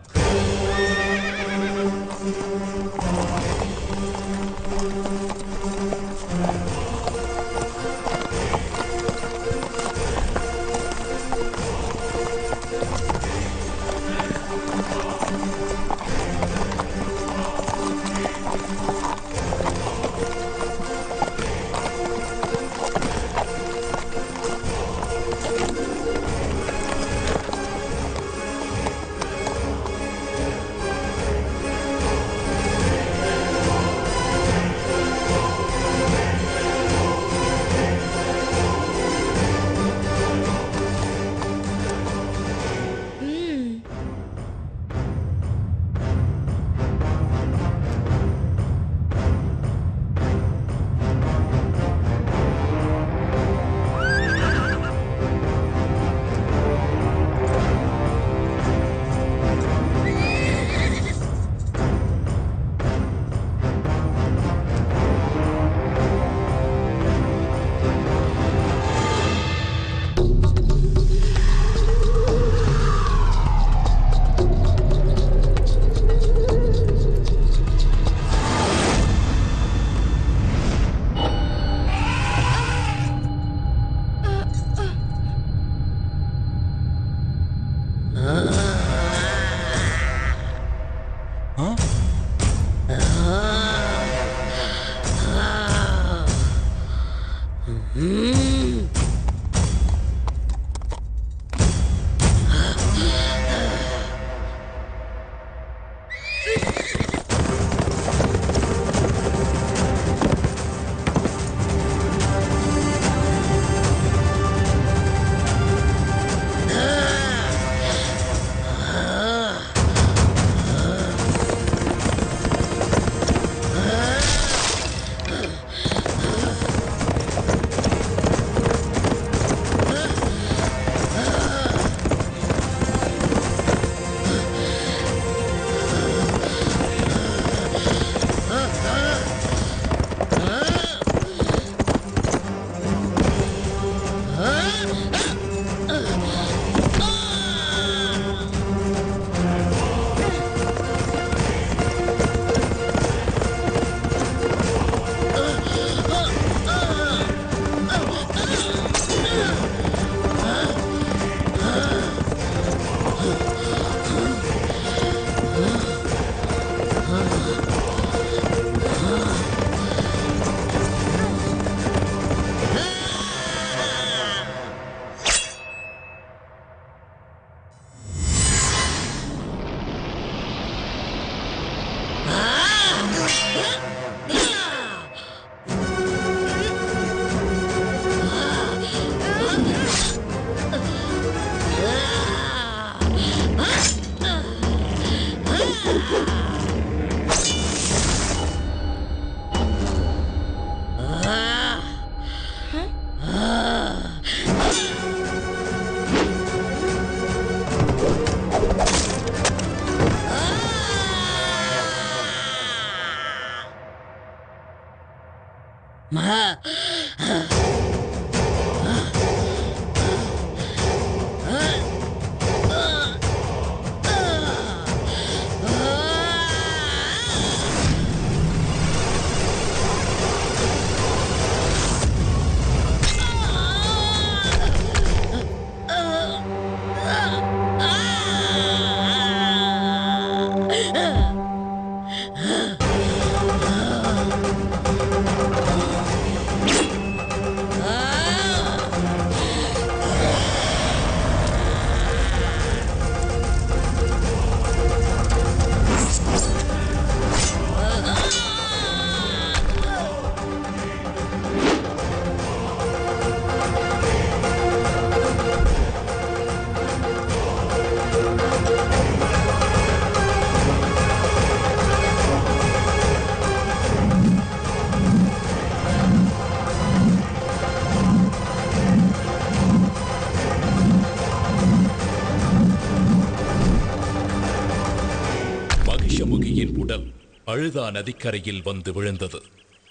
மகிஷமுகியின் உடல் அழுதா நதிக்கரையில் வந்து விழுந்தது.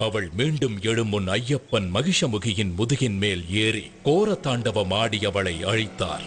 அவள் மீண்டும் எழும் முன் ஐயப்பன் மகிஷமுகியின் முதுகின் மேல் ஏறி கோர தாண்டவமாடி அவளை அழித்தார்.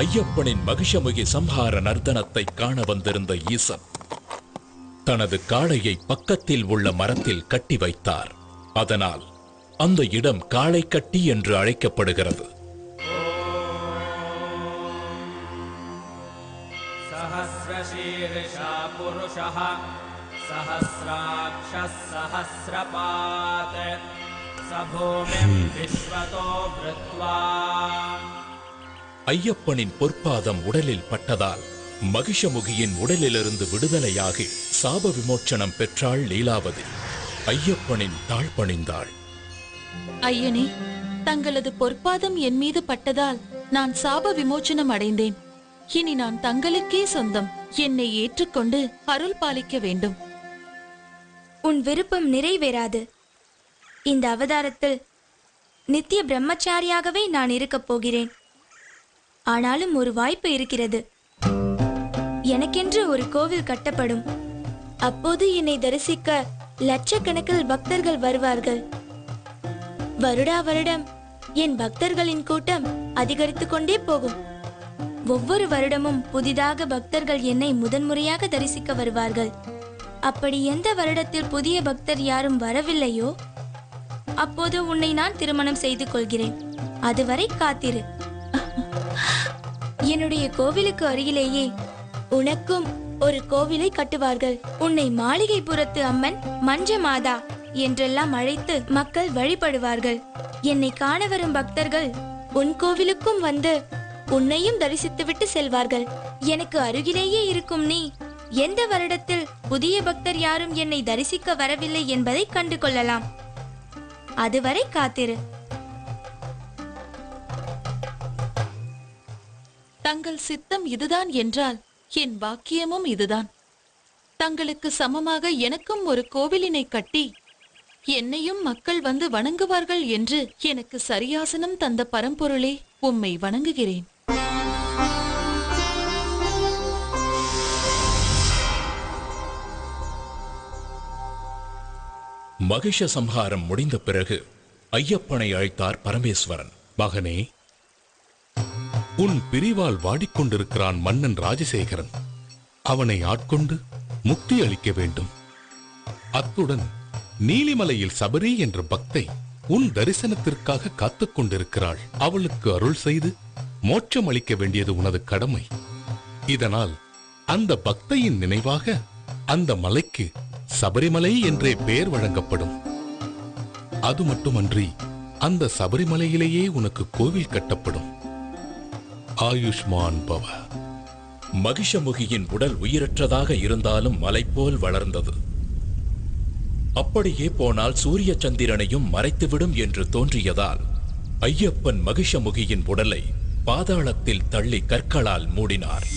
ஐயப்பனின் மகிஷமுகி சம்ஹார நர்த்தனத்தை காண வந்திருந்த ஈசன் தனது காளையை பக்கத்தில் உள்ள மரத்தில் கட்டி வைத்தார். அதனால் அந்த இடம் காளை கட்டி என்று அழைக்கப்படுகிறது. சஹஸ்ரசீர்ஷா புருஷः சஹஸ்ராக்ஷஸ் சஹஸ்ரபாத் சபூமிம் விஸ்வதோ வ்ருத்வா. ஐயப்பனின் பொற்பாதம் உடலில் பட்டதால் மகிஷமுகியின் உடலிலிருந்து விடுதலையாகி சாப விமோச்சனம் பெற்றாள் லீலாவதி. ஐயப்பனின் தாழ் பணிந்தாள். ஐயனே, தங்களது பொற்பாதம் என் மீது பட்டதால் நான் சாப விமோச்சனம் அடைந்தேன். இனி நான் தங்களுக்கே சொந்தம். என்னை ஏற்றுக்கொண்டு அருள் பாலிக்க வேண்டும். உன் விருப்பம் நிறைவேறாது. இந்த அவதாரத்தில் நித்திய பிரம்மச்சாரியாகவே நான் இருக்கப் போகிறேன். ஆனாலும் ஒரு வாய்ப்பு இருக்கிறது. எனக்கென்று ஒரு கோவில் கட்டப்படும். அப்போது என்னை தரிசிக்க லட்சக்கணக்கில் பக்தர்கள் வருவார்கள். வருடா வருடம் என் பக்தர்களின் கூட்டம் அதிகரித்துக் கொண்டே போகும். ஒவ்வொரு வருடமும் புதிதாக பக்தர்கள் என்னை முதன்முறையாக தரிசிக்க வருவார்கள். அப்படி எந்த வருடத்தில் புதிய பக்தர் யாரும் வரவில்லையோ அப்போது உன்னை நான் திருமணம் செய்து கொள்கிறேன். அதுவரை காத்திரு. என்னுடைய கோவிலுக்கு அருகிலேயே உனக்கும் ஒரு கோவிலை கட்டுவார்கள். உன்னை மாளிகைபுரத்து அம்மன் மஞ்ச மாதா என்றெல்லாம் அழைத்து மக்கள் வழிபடுவார்கள். என்னை காண வரும் பக்தர்கள் உன் கோவிலுக்கும் வந்து உன்னையும் தரிசித்துவிட்டு செல்வார்கள். எனக்கு அருகிலேயே இருக்கும் நீ எந்த வருடத்தில் புதிய பக்தர் யாரும் என்னை தரிசிக்க வரவில்லை என்பதை கண்டு கொள்ளலாம். அதுவரை காத்திரு. தங்கள் சித்தம் இதுதான் என்றால் என் பாக்கியமும் இதுதான். தங்களுக்கு சமமாக எனக்கும் ஒரு கோவிலினை கட்டி என்னையும் மக்கள் வந்து வணங்குவார்கள் என்று எனக்கு சரியாசனம் தந்த பரம்பொருளே, உம்மை வணங்குகிறேன். மகிஷ சம்ஹாரம் முடிந்த பிறகு ஐயப்பனை அழைத்தார் பரமேஸ்வரன். மகனே, உன் பிரிவால் வாடிக்கொண்டிருக்கிறான் மன்னன் ராஜசேகரன். அவனை ஆட்கொண்டு முக்தி அளிக்க வேண்டும். அத்துடன் நீலிமலையில் சபரி என்ற பக்தை உன் தரிசனத்திற்காக காத்துக் கொண்டிருக்கிறாள். அவளுக்கு அருள் செய்து மோட்சம் அளிக்க வேண்டியது உனது கடமை. இதனால் அந்த பக்தையின் நினைவாக அந்த மலைக்கு சபரிமலை என்றே பெயர் வழங்கப்படும். அது மட்டுமன்றி அந்த சபரிமலையிலேயே உனக்கு கோவில் கட்டப்படும். ஆயுஷ்மான் பவ. மகிஷமுகியின் உடல் உயிரற்றதாக இருந்தாலும் மலை போல் வளர்ந்தது. அப்படியே போனால் சூரிய சந்திரனையும் மறைத்துவிடும் என்று தோன்றியதால் ஐயப்பன் மகிஷமுகியின் உடலை பாதாளத்தில் தள்ளி கற்களால் மூடினார்.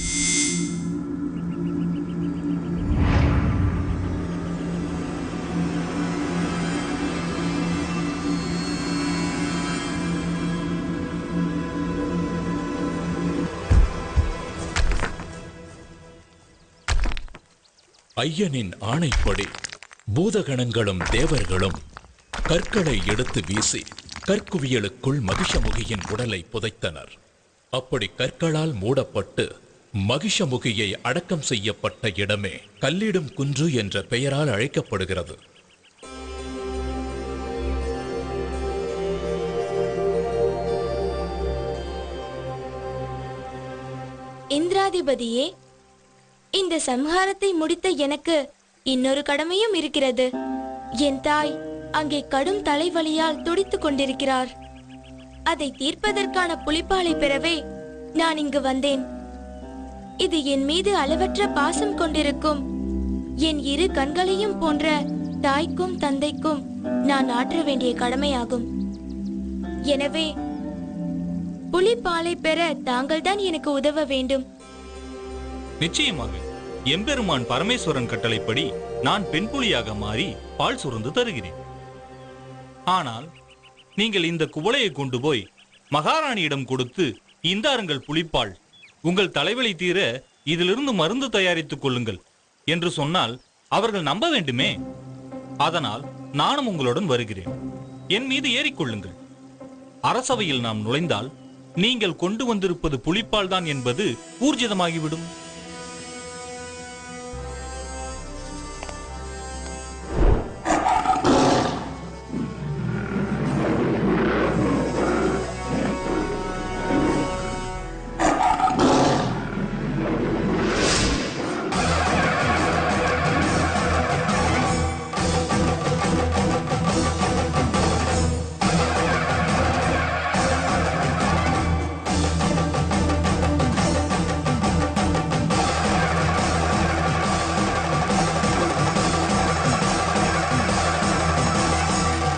ஐயனின் ஆணைப்படி பூதகணங்களும் தேவர்களும் கற்களை எடுத்து வீசி கற்குவியலுக்குள் மகிஷமுகியின் உடலை புதைத்தனர். அப்படி கற்களால் மூடப்பட்டு மகிஷமுகியை அடக்கம் செய்யப்பட்ட இடமே கல்லிடும் குன்று என்ற பெயரால் அழைக்கப்படுகிறது. இந்திராதிபதியே, இந்த சம்ஹாரத்தை முடித்த எனக்கு இன்னொரு கடமையும் இருக்கிறது. என் தாய் அங்கே கடும் தலைவலியால் துடித்துக் கொண்டிருக்கிறார். அதை தீர்ப்பதற்கான புலிப்பாலை பெறவே நான் இங்கு வந்தேன். இது என் மீது அளவற்ற பாசம் கொண்டிருக்கும் என் இரு கண்களையும் போன்ற தாய்க்கும் தந்தைக்கும் நான் ஆற்ற வேண்டிய கடமையாகும். எனவே புலிப்பாலை பெற தாங்கள்தான் எனக்கு உதவ வேண்டும். நிச்சயமாக எம்பெருமான் பரமேஸ்வரன் கட்டளைப்படி நான் பெண் புலியாக மாறி பால் சுரந்து தருகிறேன். ஆனால் நீங்கள் இந்த குவளையை கொண்டு போய் மகாராணியிடம் கொடுத்து, இந்தாருங்கள் புலிப்பால், உங்கள் தலைவலி தீர இதிலிருந்து மருந்து தயாரித்துக் கொள்ளுங்கள் என்று சொன்னால் அவர்கள் நம்ப வேண்டுமே. அதனால் நானும் உங்களுடன் வருகிறேன். என் மீது ஏறிக்கொள்ளுங்கள். அரசவையில் நாம் நுழைந்தால் நீங்கள் கொண்டு வந்திருப்பது புலிப்பால் தான் என்பது ஊர்ஜிதமாகிவிடும்.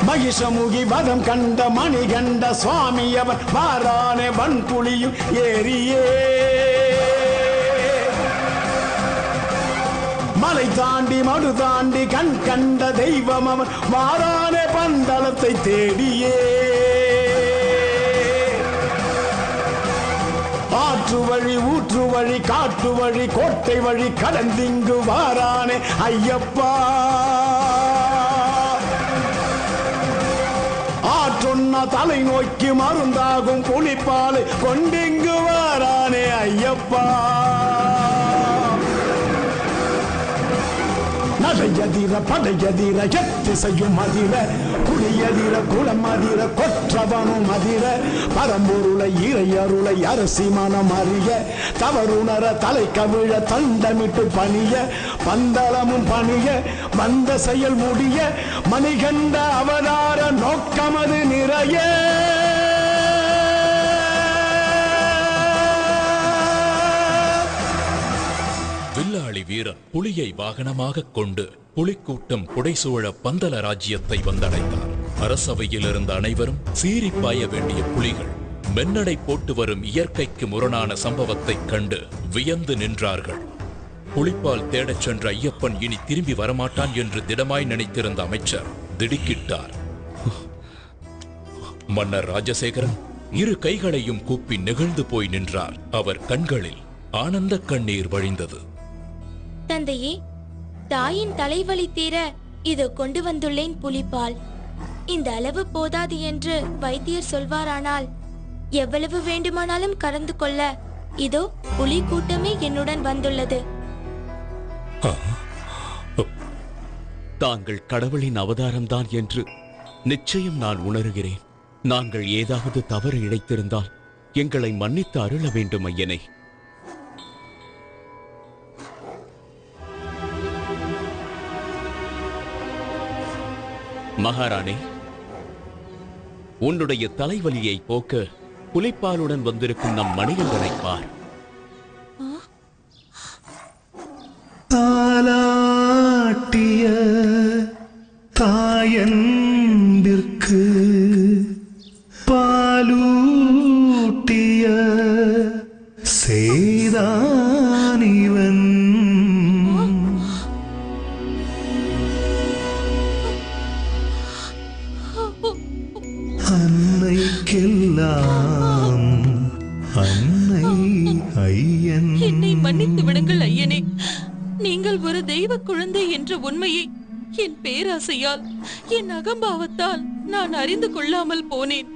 மகிஷமுகி வதம் கண்ட மணிகண்ட சுவாமி அவர் வாரானே வன்புலியும் ஏறியே மலை தாண்டி மடு தாண்டி கண் கண்ட தெய்வம் அவர் வாரானே பந்தளத்தை தேடியே ஆற்று வழி ஊற்று வழி காட்டு வழி கோட்டை வழி கடந்திங்கு வாரானே ஐயப்பா சொன்ன தலை நோக்கி மருந்தாகும் புலிப்பாலை கொண்டிங்கு வாரானே ஐயப்பா நடையதிர படையதிர எத்திசையும் அதிர குடியதிர குளம் அதிர கொற்றவனும் அதிர பரம்பொருளை இறை அருளை அரசி மனம் அறிய தவறுணர தலை கவிழ தண்டமிட்டு பணிய பந்தளமும் பணிய வந்த செயல் முடிய மணிகண்ட அவதார நோக்கமது நிறைய வில்லாளி வீரன் புலியை வாகனமாக கொண்டு புலிக்கூட்டம் புடைசூழ பந்தல ராஜ்யத்தை வந்தடைந்தார். அரசவையில் இருந்த அனைவரும் சீறி பாய வேண்டிய புலிகள் மென்னடை போட்டு வரும் இயற்கைக்கு முரணான சம்பவத்தை கண்டு வியந்து நின்றார்கள். புலிப்பால் தேடச் சென்ற ஐயப்பன் இனி திரும்பி வரமாட்டான் என்று திடமாய் நினைத்திருந்த அமைச்சர் திடுக்கிட்டார். மன்னர் ராஜசேகரன் இரு கைகளையும் கூப்பி நெகிழ்ந்து போய் நின்றார். அவர் கண்களில் ஆனந்த கண்ணீர் வழிந்தது. தந்தையே, தாயின் தலைவலி தீர இதோ கொண்டு வந்துள்ளேன் புலிப்பால். இந்த அளவு போதாது என்று வைத்தியர் சொல்வாரானால் எவ்வளவு வேண்டுமானாலும் கலந்து கொள்ள இதோ புலி கூட்டமே என்னுடன் வந்துள்ளது. தாங்கள் கடவுளின் அவதாரம்தான் என்று நிச்சயம் நான் உணர்கிறேன். நாங்கள் ஏதாவது தவறு இழைத்திருந்தால் எங்களை மன்னித்து அருள வேண்டும் ஐயனே. மகாராணி, உன்னுடைய தலைவலியை போக்க புலிப்பாலுடன் வந்திருக்கும் நம் மணிகண்டனை பார். தாலாட்டிய தாயன்பிற்கு பாலூட்டிய சேதானிவன் அன்னைக்கெல்லாம் அன்னை ஐயன். என்னை மன்னித்து விடுங்கள் ஐயனே. நீங்கள் ஒரு தெய்வ குழந்தை என்ற உண்மையை என் பேராசையால், என் அகம்பாவத்தால் நான் அறிந்து கொள்ளாமல் போனேன்.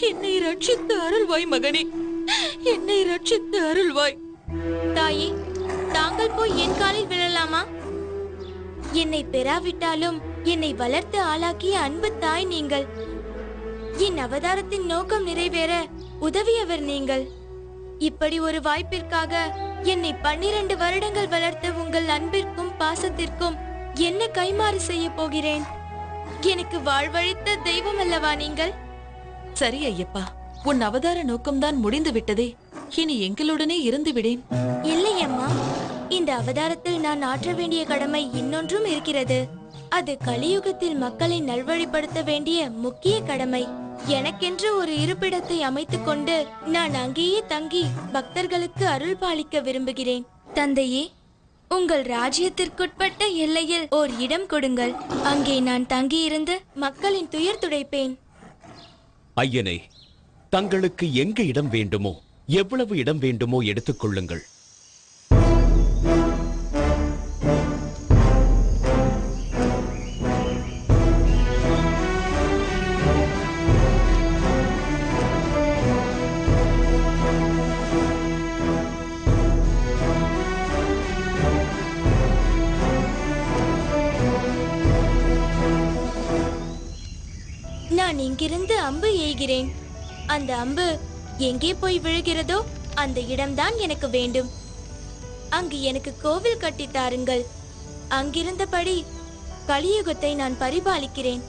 என்னை ரட்சித்து அருள்வாய் மகனே, என்னை ரட்சித்து அருள்வாய். தாயே, தாங்கள் போய் என் காலில் விழலாமா? என்னை பெறாவிட்டாலும் என்னை வளர்த்து ஆளாக்கிய அன்பு தாய் நீங்கள். என் அவதாரத்தின் நோக்கம் நிறைவேற உதவியவர் நீங்கள். இப்படி ஒரு வாய்ப்பிற்காக என்னை 12 வருடங்கள் வளர்த்த உங்கள் அன்பிற்கும் பாசத்திற்கும் என்ன கைமாறு செய்ய போகிறேன்? எனக்கு வாழ்வழித்த தெய்வம் அல்லவா நீங்கள்? சரி ஐயப்பா, உன் அவதார நோக்கம்தான் முடிந்து விட்டதே. இனி எங்களுடனே இருந்து விடேன். இல்லை அம்மா, இந்த அவதாரத்தில் நான் ஆற்ற வேண்டிய கடமை இன்னொன்றும் இருக்கிறது. அது கலியுகத்தில் மக்களை நல்வழிப்படுத்த வேண்டிய முக்கிய கடமை. எனக்கென்று ஒரு இருப்பிடத்தை அமைத்துக் கொண்டு நான் அங்கேயே தங்கி பக்தர்களுக்கு அருள் பாலிக்க விரும்புகிறேன். தந்தையே, உங்கள் ராஜ்யத்திற்குட்பட்ட எல்லையில் ஓர் இடம் கொடுங்கள். அங்கே நான் தங்கியிருந்து மக்களின் துயர் துடைப்பேன். ஐயனே, தங்களுக்கு எங்கு இடம் வேண்டுமோ, எவ்வளவு இடம் வேண்டுமோ எடுத்துக் கொள்ளுங்கள். நான் இங்கிருந்து அம்பு எய்கிறேன். அந்த அம்பு எங்கே போய் விழுகிறதோ அந்த இடம்தான் எனக்கு வேண்டும். அங்கு எனக்கு கோவில் கட்டி தாருங்கள். அங்கிருந்தபடி கலியுகத்தை நான் பரிபாலிக்கிறேன்.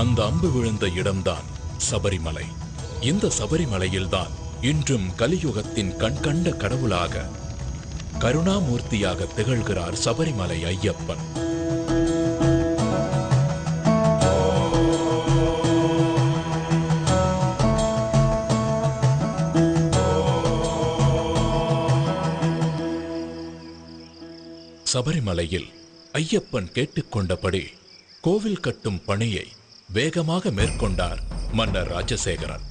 அந்த அம்பு விழுந்த இடம்தான் சபரிமலை. இந்த சபரிமலையில்தான் இன்றும் கலியுகத்தின் கண்கண்ட கடவுளாக, கருணாமூர்த்தியாக திகழ்கிறார் சபரிமலை ஐயப்பன். சபரிமலையில் ஐயப்பன் கேட்டுக்கொண்டபடி கோவில் கட்டும் பணியை வேகமாக மேற்கொண்டார் மன்னர் ராஜசேகரன்.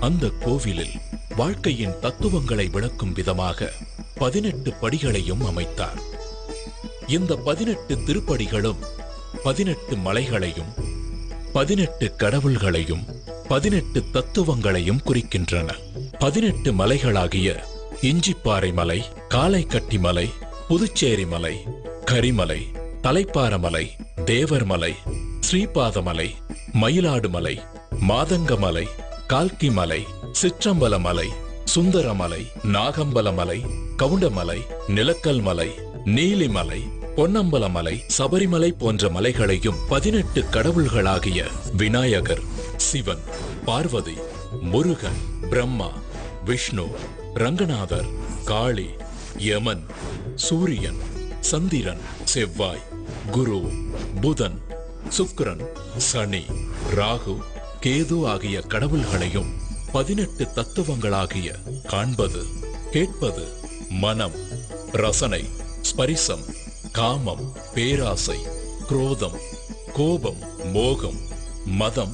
அந்த கோவிலில் வாழ்க்கையின் தத்துவங்களை விளக்கும் விதமாக 18 படிகளையும் அமைத்தார். இந்த 18 திருப்படிகளும் 18 மலைகளையும் 18 கடவுள்களையும் 18 தத்துவங்களையும் குறிக்கின்றன. 18 மலைகளாகிய இஞ்சிப்பாறை மலை, காலைக்கட்டி மலை, புதுச்சேரி மலை, கரிமலை, தலைப்பாரமலை, தேவர்மலை, ஸ்ரீபாதமலை, மயிலாடுமலை, மாதங்கமலை, கால்கிமலை, சிற்றம்பலமலை, சுந்தரமலை, நாகம்பலமலை, கவுண்டமலை, நிலக்கல் மலை, நீலிமலை, பொன்னம்பலமலை, சபரிமலை போன்ற மலைகளையும் 18 கடவுள்களாகிய விநாயகர், சிவன், பார்வதி, முருகன், பிரம்மா, விஷ்ணு, ரங்கநாதர், காளி, யமன், சூரியன், சந்திரன், செவ்வாய், குரு, புதன், சுக்கிரன், சனி, ராகு, கேது ஆகிய கடவுள்களையும் 18 தத்துவங்களாகிய காண்பது, கேட்பது, மனம், ரசனை, ஸ்பரிசம், காமம், பேராசை, குரோதம், கோபம், மோகம், மதம்,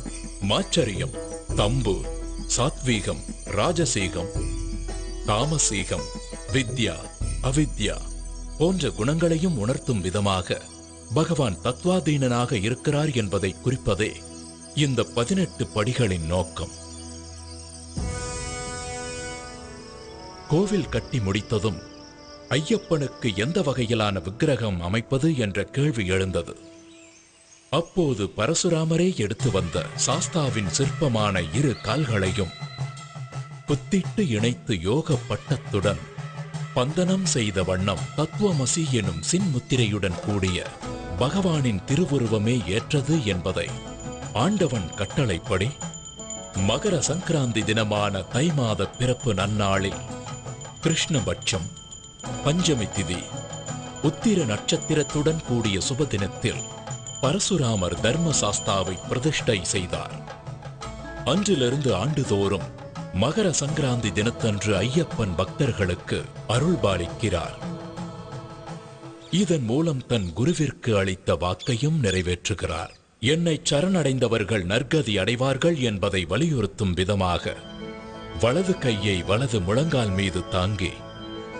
மாச்சரியம், தம்பு, சாத்வீகம், ராஜசீகம், தாமசீகம், வித்யா, அவித்யா போன்ற குணங்களையும் உணர்த்தும் விதமாக பகவான் தத்வாதீனனாக இருக்கிறார் என்பதை குறிப்பதே இந்த 18 படிகளின் நோக்கம். கோவில் கட்டி முடித்ததும் ஐயப்பனுக்கு எந்த வகையிலான விக்கிரகம் அமைப்பது என்ற கேள்வி எழுந்தது. அப்போது பரசுராமரே எடுத்து வந்த சாஸ்தாவின் சிற்பமான 2 கால்களையும் புத்திட்டு இணைத்து யோக பட்டத்துடன் பந்தனம் செய்த வண்ணம் தத்துவமசி எனும் சின்முத்திரையுடன் கூடிய பகவானின் திருவுருவமே ஏற்றது என்பதை ஆண்டவன் கட்டளைப்படி மகர சங்கராந்தி தினமான தை மாத பிறப்பு நன்னாளில் கிருஷ்ணபட்சம் பஞ்சமி திதி உத்திர நட்சத்திரத்துடன் கூடிய சுபதினத்தில் பரசுராமர் தர்மசாஸ்தாவை பிரதிஷ்டை செய்தார். அன்றிலிருந்து ஆண்டுதோறும் மகர சங்கராந்தி தினத்தன்று ஐயப்பன் பக்தர்களுக்கு அருள்பாலிக்கிறார். இதன் மூலம் தன் குருவிற்கு அளித்த வாக்கையும் நிறைவேற்றுகிறார். என்னை சரணடைந்தவர்கள் நற்கதி அடைவார்கள் என்பதை வலியுறுத்தும் விதமாக வலது கையை வலது முழங்கால் மீது தாங்கி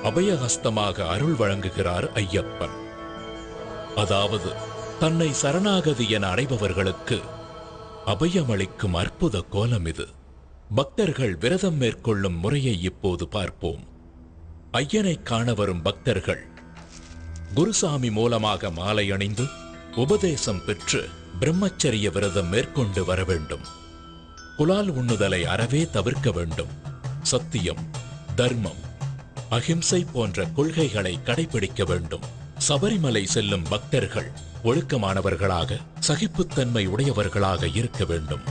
அபயஹஸ்தமாக அருள் வழங்குகிறார் ஐயப்பன். அதாவது தன்னை சரணாகதி என அடைபவர்களுக்கு அபயமளிக்கும் அற்புத கோலம் இது. பக்தர்கள் விரதம் மேற்கொள்ளும் முறையை இப்போது பார்ப்போம். ஐயனை காண வரும் பக்தர்கள் குருசாமி மூலமாக மாலை அணிந்து உபதேசம் பெற்று பிரம்மச்சரிய விரதம் மேற்கொண்டு வர வேண்டும். புலால் உண்ணுதலை அறவே தவிர்க்க வேண்டும். சத்தியம், தர்மம், அகிம்சை போன்ற கொள்கைகளை கடைபிடிக்க வேண்டும். சபரிமலை செல்லும் பக்தர்கள் ஒழுக்கமானவர்களாக சகிப்புத்தன்மை உடையவர்களாக இருக்க வேண்டும்.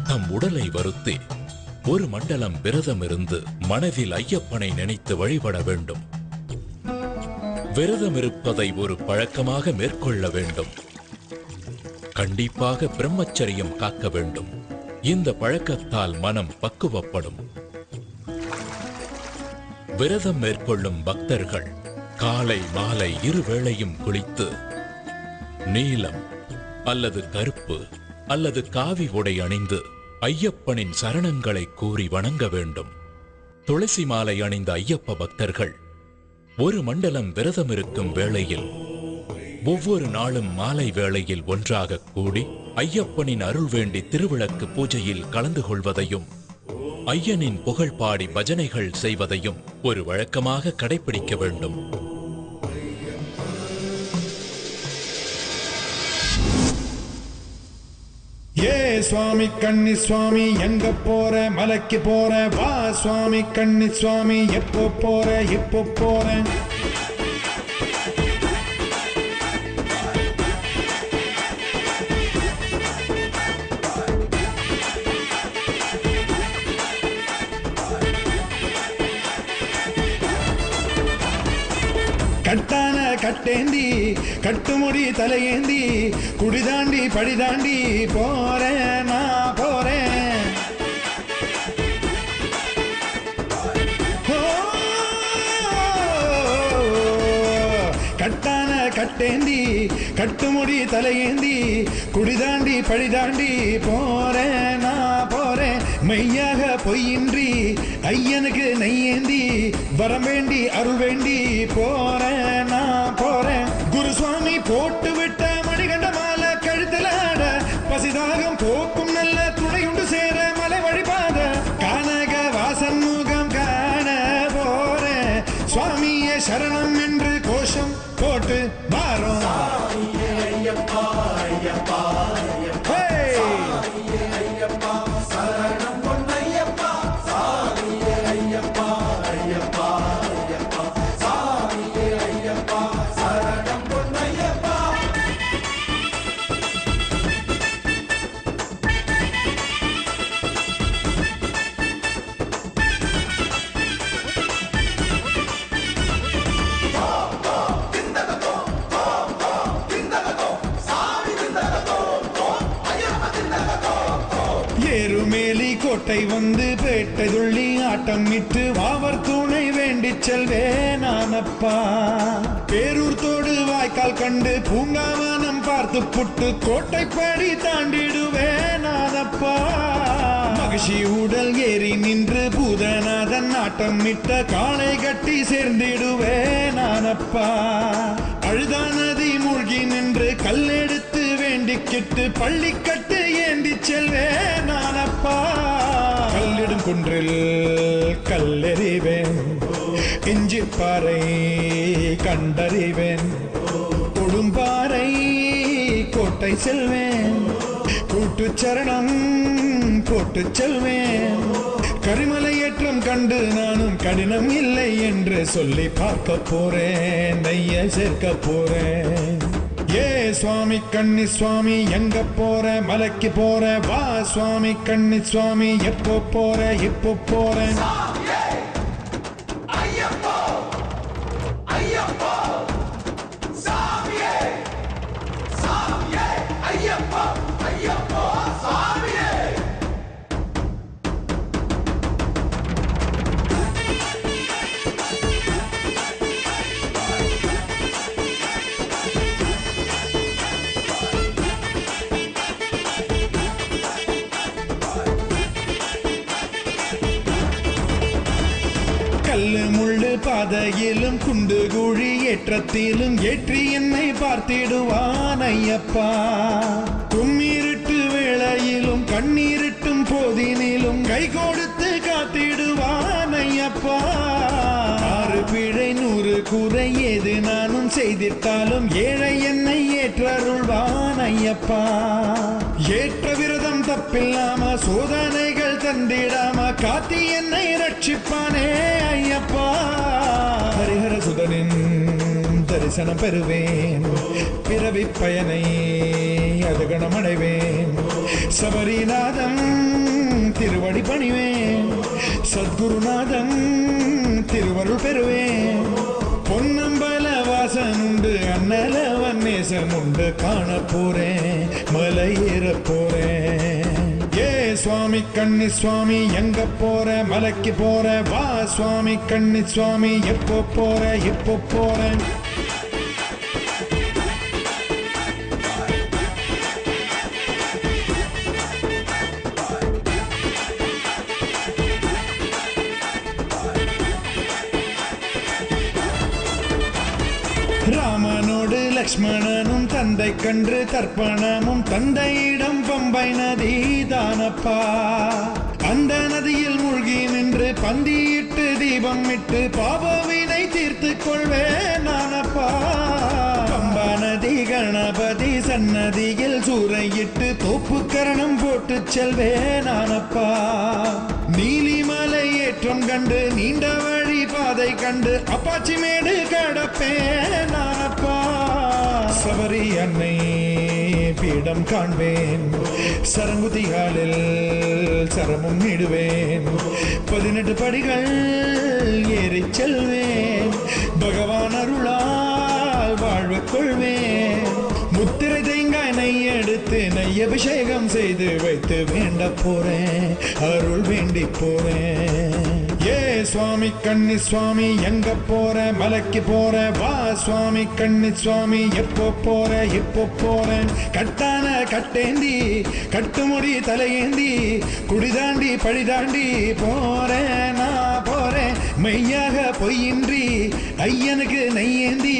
தம் உடலை வருத்தி ஒரு மண்டலம் விரதம் இருந்து மனதில் ஐயப்பனை நினைத்து வழிபட வேண்டும். விரதம் இருப்பதை ஒரு பழக்கமாக மேற்கொள்ள வேண்டும். கண்டிப்பாக பிரம்மச்சரியம் காக்க வேண்டும். இந்த பழக்கத்தால் மனம் பக்குவப்படும். விரதம் மேற்கொள்ளும் பக்தர்கள் காலை மாலை 2 வேளையும் குளித்து நீலம் அல்லது கருப்பு அல்லது காவி உடை அணிந்து ஐயப்பனின் சரணங்களை கூறி வணங்க வேண்டும். துளசி மாலை அணிந்த ஐயப்ப பக்தர்கள் ஒரு மண்டலம் விரதம் இருக்கும் வேளையில் ஒவ்வொரு நாளும் மாலை வேளையில் ஒன்றாக கூடி ஐயப்பனின் அருள் வேண்டி திருவிளக்கு பூஜையில் கலந்து கொள்வதையும் ஐயனின் புகழ் பாடி பஜனைகள் செய்வதையும் ஒரு வழக்கமாக கடைபிடிக்க வேண்டும். ஏ சுவாமி கண்ணி சுவாமி எங்க போற? மலைக்கு போற? வா சுவாமி கண்ணி சுவாமி எப்போ போற? இப்போ போறேன். கட்டான கட்டேந்தி கட்டுமுடி தலையேந்தி குடிதாண்டி படிதாண்டி போறேன் நான் போறேன். கட்டான கட்டேந்தி கட்டுமுடி தலையேந்தி குடிதாண்டி படிதாண்டி போறேன் நான் போறேன். மெய்யாக பொய்யின்றி ஐயனுக்கு நெய்யேந்தி வரம் வேண்டி அருள் வேண்டி போறேன் நான் போறேன். குருசுவாமி போட்டு விட்ட மணிகண்ட மாலை கழுத்துல ஆட பசிதாகம் போக்கும் நல்ல துணையுண்டு சேர மலை வழிபாத கானக வாசன் முகம் காண போறேன். சுவாமியே சரணம் என்று கோஷம் போட்டு மாறும். ஏறுமேலி கோட்டை வந்து பேட்டை துள்ளி ஆட்டம் இட்டு வாவர் துணை வேண்டி செல்வேன் நானப்பா. பேரூர் தோடு வாய்க்கால் கண்டு பூங்காவனம் பார்த்து புட்டு கோட்டைப்படி தாண்டிடுவேன் நானப்பா. மகிழ்ச்சி உடல் ஏறி நின்று பூதநாதன் ஆட்டம் மிட்ட காளை கட்டி சேர்ந்திடுவே நானப்பா அழுதா நதி மூழ்கி நின்று கல்லெடுத்து வேண்டிக்கிட்டு பள்ளி கட்டு ஏந்தி செல்வே நானப்பா கல்லிடும் குன்றில் கல்லெறிவேன் இஞ்சிப்பாறை கண்டறிவேன் கொடும்பாறை கோட்டை செல்வேன் கூட்டு சரணம் போட்டு செல்வேன் கரிமலை ஏற்றம் கண்டு நானும் கடினம் இல்லை என்று சொல்லி பார்க்க போறேன் நெய்ய சேர்க்க போறேன் ஏ சுவாமி கண்ணி சுவாமி எங்க போற மலைக்கு போற வா சுவாமி கண்ணி சுவாமி எப்போ போற இப்போ போறேன் கல்லு முள்ளு பாதையிலும் குண்டு குழி ஏற்றத்திலும் ஏற்றி என்னை பார்த்திடுவான் ஐயப்பா கும்மிருட்டு வேளையிலும் கண்ணீரிட்டும் போதினிலும் கை கொடுத்து காத்திடுவான் ஐயப்பா ஆறு பிழை 100 குறை ஏது நானும் செய்திட்டாலும் ஏழை என்னை ஏற்றருள்வான் ஐயப்பா ஏற்ற விரதம் தப்பில்லாம சோதனைகள் தந்திடாம காத்தி என்னை ரட்சிப்பானே ஐயப்பா ஹரிஹர சுதனின் தரிசனம் பெறுவேன் பிறவி பயனை அதுகணம் அடைவேன் சபரிநாதன் திருவடி பணிவேன் சத்குருநாதன் திருவருள் பெறுவேன் பொன்னம்பல வாசன் உண்டு அண்ணலவன் நேசன் உண்டு காண போறேன் மலை ஏற போறேன் ஏ சுவாமி கண்ணி சுவாமி எங்க போற மலைக்கு போற வா சுவாமி கண்ணி சுவாமி எப்போ போற இப்போ போறேன் ராமனோடு லக்ஷ்மணனும் தந்தை கன்று தர்ப்பணமும் தந்தையிடம் பம்பை நதி தானப்பா அந்த நதியில் மூழ்கி நின்று பந்தியிட்டு தீபம் இட்டு பாபவினை தீர்த்து கொள்வேன் நானப்பா பம்பா நதி கணபதி சன்னதியில் சூறையிட்டு தோப்பு கரணம் போட்டு செல்வேன் நானப்பா நீலிமலை ஏற்றம் கண்டு நீண்ட வழி பாதை கண்டு அப்பாச்சி மேடு கடப்பேன் நானப்பா சபரி அன்னை பீடம் காண்பேன் சரங்குதிகாலில் சரமும் இடுவேன் 18 படிகள் ஏறி செல்வேன் பகவான் அருளால் வாழ்வு கொள்வேன் முத்திரை தேங்காய் நெய் எடுத்து நெய் அபிஷேகம் செய்து வைத்து வேண்ட போறேன் அருள் வேண்டி போறேன் ஏ சுவாமி கண்ணி சுவாமி எங்க போற மலைக்கு போற வா சுவாமி கண்ணி சுவாமி எப்போ போற இப்போ போறேன் கட்டான கட்டேந்தி கட்டுமுடி தலையேந்தி குடிதாண்டி பழிதாண்டி போறேன் நான் போறேன் மெய்யாக பொய்யின்றி ஐயனுக்கு நெய்யேந்தி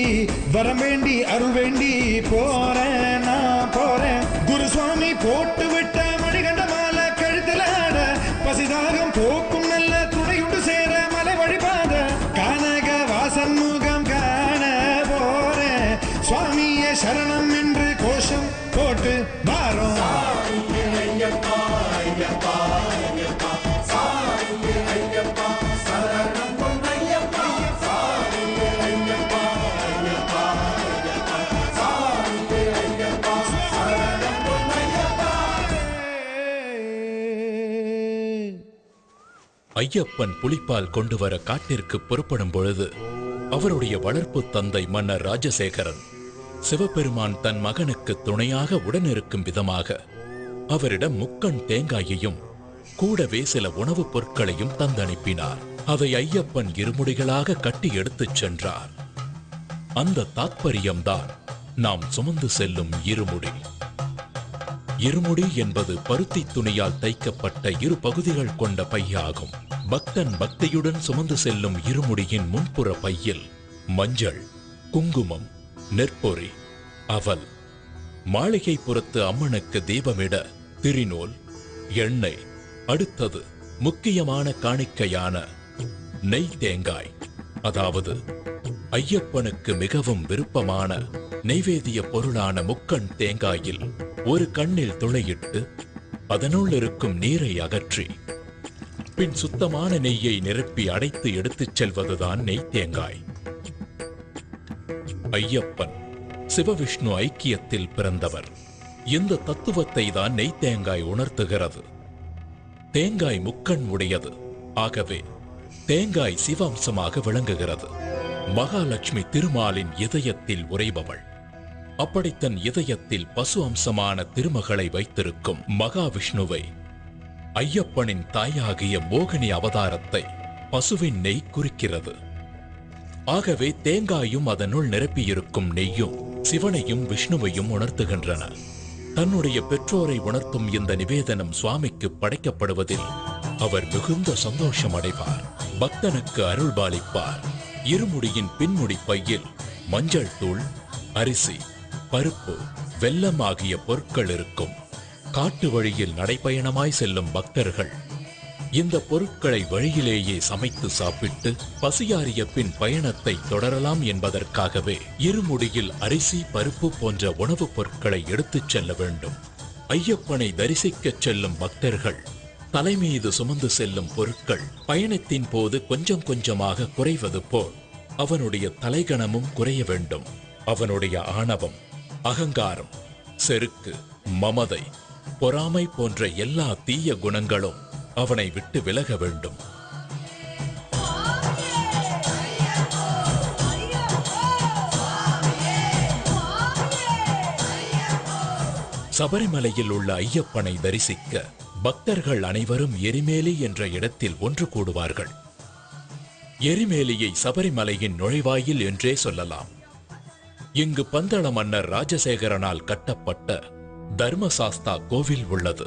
வரம் வேண்டி அருள் வேண்டி போறேன் நான் போறேன் குருசுவாமி போட்டு விட்ட மணிகண்ட மாலை கழுத்துல ஆட பசிதாகம் போக்கும் நல்ல துணையுண்டு சேர மலை வழிபாத கானக வாசன் முகம் காண போறேன் சுவாமியே சரணம் என்று கோஷம் போட்டு வாரோம் ஐயப்பன் புலிப்பால் கொண்டு வர காட்டிற்கு புறப்படும் பொழுது அவருடைய வளர்ப்பு தந்தை மன்னர் ராஜசேகரன் சிவபெருமான் தன் மகனுக்கு துணையாக உடனிருக்கும் விதமாக அவரிடம் முக்கண் தேங்காயையும் கூடவே சில உணவுப் பொருட்களையும் தந்தனுப்பினார். அதை ஐயப்பன் இருமுடிகளாக கட்டி எடுத்துச் சென்றார். அந்த தாத்பரியம்தான் நாம் சுமந்து செல்லும் இருமுடி. இருமுடி என்பது பருத்தி துணியால் தைக்கப்பட்ட இரு பகுதிகள் கொண்ட பையாகும். பக்தன் பக்தியுடன் சுமந்து செல்லும் இருமுடியின் முன்புற பையில் மஞ்சள், குங்குமம், நெற்பொறி, அவல், மாளிகை புறத்து அம்மனுக்கு தீபமிட திரிநூல், எண்ணெய், அடுத்தது முக்கியமான காணிக்கையான நெய் தேங்காய், அதாவது ஐயப்பனுக்கு மிகவும் விருப்பமான நைவேத்திய பொருளான முக்கண் தேங்காயில் ஒரு கண்ணில் துளையிட்டு அதனுள் இருக்கும் நீரை அகற்றி பின் சுத்தமான நெய்யை நிரப்பி அடைத்து எடுத்துச் செல்வதுதான் நெய் தேங்காய். ஐயப்பன் சிவவிஷ்ணு ஐக்கியத்தில் பிறந்தவர். இந்த தத்துவத்தை தான் நெய் தேங்காய் உணர்த்துகிறது. தேங்காய் முக்கண் உடையது, ஆகவே தேங்காய் சிவாம்சமாக விளங்குகிறது. மகாலட்சுமி திருமாலின் இதயத்தில் உறைபவள். அப்படி தன் இதயத்தில் பசு அம்சமான திருமகளை வைத்திருக்கும் மகாவிஷ்ணுவை ஐயப்பனின் தாயாகிய மோகினி அவதாரத்தை பசுவின் நெய் குறிக்கிறது. ஆகவே தேங்காயும் அதனுள் நிரப்பியிருக்கும் நெய்யும் சிவனையும் விஷ்ணுவையும் உணர்த்துகின்றன. தன்னுடைய பெற்றோரை உணர்த்தும் இந்த நிவேதனம் சுவாமிக்கு படைக்கப்படுவதில் அவர் மிகுந்த சந்தோஷம் அடைவார். பக்தனுக்கு அருள்பாலிப்பார். இருமுடியின் பின்முடி பையில் மஞ்சள் தூள், அரிசி, பருப்பு, வெல்லம் ஆகிய பொருட்கள் இருக்கும். காட்டு வழியில் நடைபயணமாய் செல்லும் பக்தர்கள் இந்த பொருட்களை வழியிலேயே சமைத்து சாப்பிட்டு பசியாறிய பின் பயணத்தை தொடரலாம் என்பதற்காகவே இருமுடியில் அரிசி, பருப்பு போன்ற உணவுப் பொருட்களை எடுத்துச் செல்ல வேண்டும். ஐயப்பனை தரிசிக்கச் செல்லும் பக்தர்கள் தலைமீது சுமந்து செல்லும் பொருட்கள் பயணத்தின் போது கொஞ்சம் கொஞ்சமாக குறைவது போல் அவனுடைய தலைகணமும் குறைய வேண்டும். அவனுடைய ஆணவம், அகங்காரம், செருக்கு, மமதை, பொறாமை போன்ற எல்லா தீய குணங்களும் அவனை விட்டு விலக வேண்டும். சபரிமலையில் உள்ள ஐயப்பனை தரிசிக்க பக்தர்கள் அனைவரும் எரிமேலி என்ற இடத்தில் ஒன்று கூடுவார்கள். எரிமேலியை சபரிமலையின் நுழைவாயில் என்றே சொல்லலாம். இங்கு பந்தள மன்னர் ராஜசேகரனால் கட்டப்பட்ட தர்மசாஸ்தா கோவில் உள்ளது.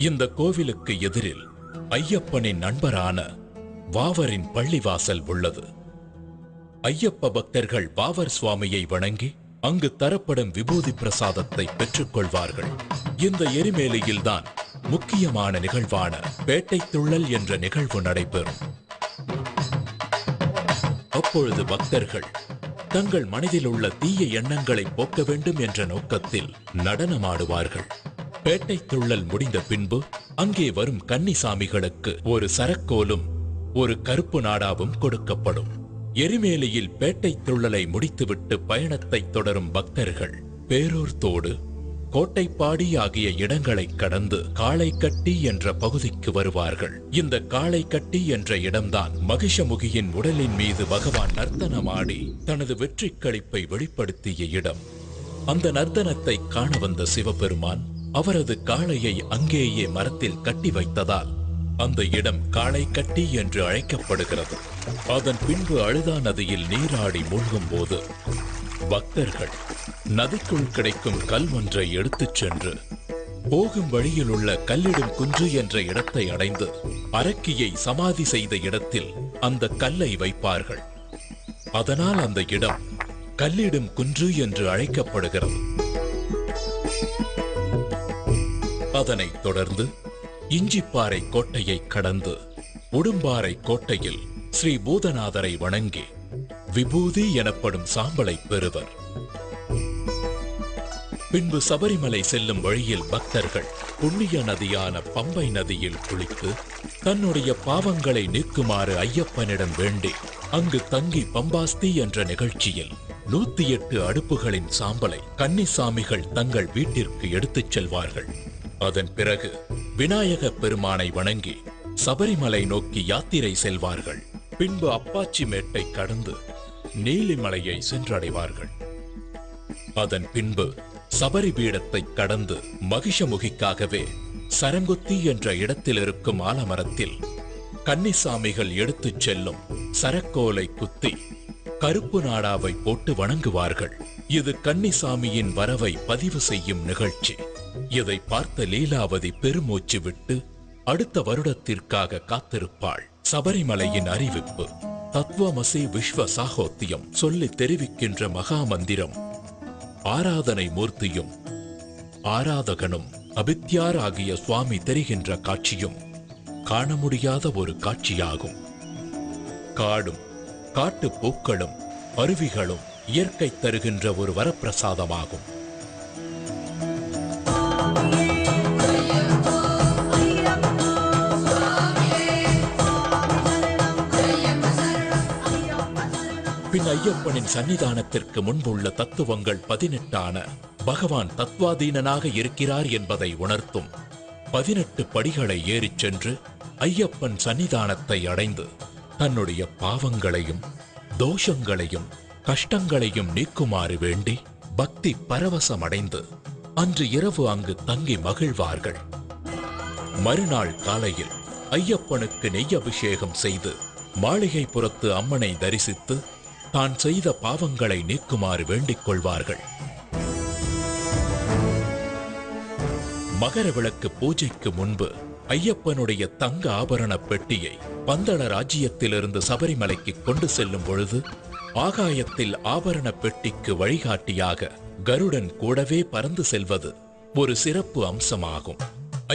இந்த கோவிலுக்கு எதிரில் ஐயப்பனின் நண்பரான வாவரின் பள்ளிவாசல் உள்ளது. ஐயப்ப பக்தர்கள் வாவர் சுவாமியை வணங்கி அங்கு தரப்படும் விபூதி பிரசாதத்தை பெற்றுக் கொள்வார்கள். இந்த எரிமேலியில்தான் முக்கியமான நிகழ்வான பேட்டை துள்ளல் என்ற நிகழ்வு நடைபெறும். அப்பொழுது பக்தர்கள் தங்கள் மனதில் உள்ள தீய எண்ணங்களை போக்க வேண்டும் என்ற நோக்கத்தில் நடனமாடுவார்கள். பேட்டை துள்ளல் முடிந்த பின்பு அங்கே வரும் கன்னிசாமிகளுக்கு ஒரு சரக்கோலும் ஒரு கருப்பு நாடாவும் கொடுக்கப்படும். எரிமேலியில் பேட்டை துள்ளலை முடித்துவிட்டு பயணத்தை தொடரும் பக்தர்கள் பேரூர் தோடு, கோட்டைப்பாடி ஆகிய இடங்களை கடந்து காளைக்கட்டி என்ற பகுதிக்கு வருவார்கள். இந்த காளைக்கட்டி என்ற இடம்தான் மகிஷமுகியின் உடலின் மீது பகவான் நர்த்தனமாடி தனது வெற்றி களிப்பை வெளிப்படுத்திய இடம். அந்த நர்த்தனத்தை காண வந்த சிவபெருமான் அவரது காளையை அங்கேயே மரத்தில் கட்டி வைத்ததால் அந்த இடம் காளைக்கட்டி என்று அழைக்கப்படுகிறது. அதன் பின்பு அழுதா நதியில் நீராடி மூழ்கும் போது பக்தர்கள் நதிக்குள் கிடைக்கும் கல் ஒன்றை எடுத்துச் சென்று போகும் வழியில் உள்ள கல்லிடும் குன்று என்ற இடத்தை அடைந்து அரக்கியை சமாதி செய்த இடத்தில் அந்த கல்லை வைப்பார்கள். அதனால் அந்த இடம் கல்லிடும் குன்று என்று அழைக்கப்படுகிறது. அதனைத் தொடர்ந்து இஞ்சிப்பாறை கோட்டையை கடந்து உடும்பாறை கோட்டையில் ஸ்ரீ பூதநாதரை வணங்கி விபூதி எனப்படும் சாம்பலை பெறுவர். பின்பு சபரிமலை செல்லும் வழியில் பக்தர்கள் புண்ணிய நதியான பம்பை நதியில் குளித்து தன்னுடைய பாவங்களை நீக்குமாறு ஐயப்பனிடம் வேண்டி அங்கு தங்கி பம்பாஸ்தி என்ற நிகழ்ச்சியில் 108 அடுப்புகளின் சாம்பலை கன்னிசாமிகள் தங்கள் வீட்டிற்கு எடுத்துச் செல்வார்கள். அதன் பிறகு விநாயக பெருமானை வணங்கி சபரிமலை நோக்கி யாத்திரை செல்வார்கள். பின்பு அப்பாச்சி மேட்டை கடந்து நீலிமலையை சென்றடைவார்கள். அதன் பின்பு சபரி பீடத்தை கடந்து மகிஷமுகிக்காகவே சரங்குத்தி என்ற இடத்தில் இருக்கும் ஆலமரத்தில் கன்னிசாமிகள் எடுத்துச் செல்லும் சரக்கோலை குத்தி கருப்பு நாடாவை போட்டு வணங்குவார்கள். இது கன்னிசாமியின் வரவை பதிவு செய்யும் நிகழ்ச்சி. இதை பார்த்த லீலாவதி பெருமூச்சு விட்டு அடுத்த வருடத்திற்காக காத்திருப்பாள். சபரிமலையின் அறிவிப்பு. தத்துவமசி விஸ்வ சாகோத்தியம் சொல்லி தெரிவிக்கின்ற மகாமந்திரம் ஆராதனை மூர்த்தியும் ஆராதகனும் அபித்யாராகிய சுவாமி தெரிகின்ற காட்சியும் காண முடியாத ஒரு காட்சியாகும். காடும் காட்டு பூக்களும் அருவிகளும் இயற்கை தருகின்ற ஒரு வரப்பிரசாதமாகும். பின் ஐயப்பனின் சன்னிதானத்திற்கு முன்புள்ள தத்துவங்கள் 18 பகவான் தத்வாதீனனாக இருக்கிறார் என்பதை உணர்த்தும் 18 படிகளை ஏறிச் சென்று ஐயப்பன் சன்னிதானத்தை அடைந்து தன்னுடைய பாவங்களையும் தோஷங்களையும் கஷ்டங்களையும் நீக்குமாறு வேண்டி பக்தி பரவசமடைந்து அன்று இரவு அங்கு தங்கி மகிழ்வார்கள். மறுநாள் காலையில் ஐயப்பனுக்கு நெய் அபிஷேகம் செய்து மாளிகைப்புறத்து அம்மனை தரிசித்து தான் செய்த பாவங்களை நீக்குமாறு வேண்டிக் கொள்வார்கள். மகர விளக்கு பூஜைக்கு முன்பு ஐயப்பனுடைய தங்க ஆபரண பெட்டியை பந்தள ராஜ்யத்திலிருந்து சபரிமலைக்கு கொண்டு செல்லும் பொழுது ஆகாயத்தில் ஆபரண பெட்டிக்கு வழிகாட்டியாக கருடன் கூடவே பறந்து செல்வது ஒரு சிறப்பு அம்சமாகும்.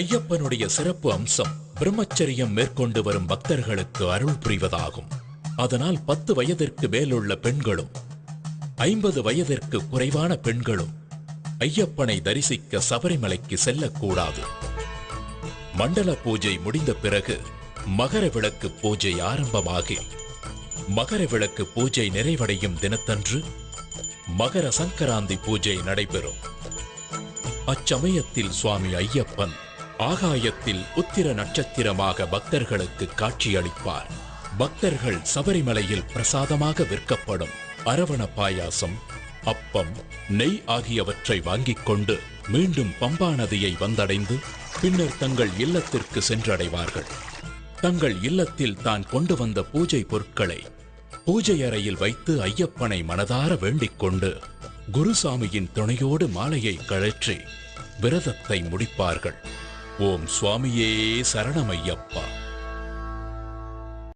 ஐயப்பனுடைய சிறப்பு அம்சம் பிரம்மச்சரியம் மேற்கொண்டு வரும் பக்தர்களுக்கு அருள் புரிவதாகும். அதனால் 10 வயதிற்கு மேலுள்ள பெண்களும் 50 வயதிற்கு குறைவான பெண்களும் ஐயப்பனை தரிசிக்க சபரிமலைக்கு செல்லக்கூடாது. மண்டல பூஜை முடிந்த பிறகு மகர விளக்கு பூஜை ஆரம்பமாகி மகர விளக்கு பூஜை நிறைவடையும் தினத்தன்று மகர சங்கராந்தி பூஜை நடைபெறும். அச்சமயத்தில் சுவாமி ஐயப்பன் ஆகாயத்தில் உத்திர நட்சத்திரமாக பக்தர்களுக்கு காட்சியளிப்பார். பக்தர்கள் சபரிமலையில் பிரசாதமாக விற்கப்படும் அரவண பாயாசம், அப்பம், நெய் ஆகியவற்றை வாங்கிக் கொண்டு மீண்டும் பம்பா நதியை வந்தடைந்து பின்னர் தங்கள் இல்லத்திற்கு சென்றடைவார்கள். தங்கள் இல்லத்தில் தான் கொண்டு வந்த பூஜை பொருட்களை பூஜை அறையில் வைத்து ஐயப்பனை மனதார வேண்டிக் கொண்டு குருசாமியின் துணையோடு மாலையை கழற்றி விரதத்தை முடிப்பார்கள். ஓம் சுவாமியே சரணமையப்பா.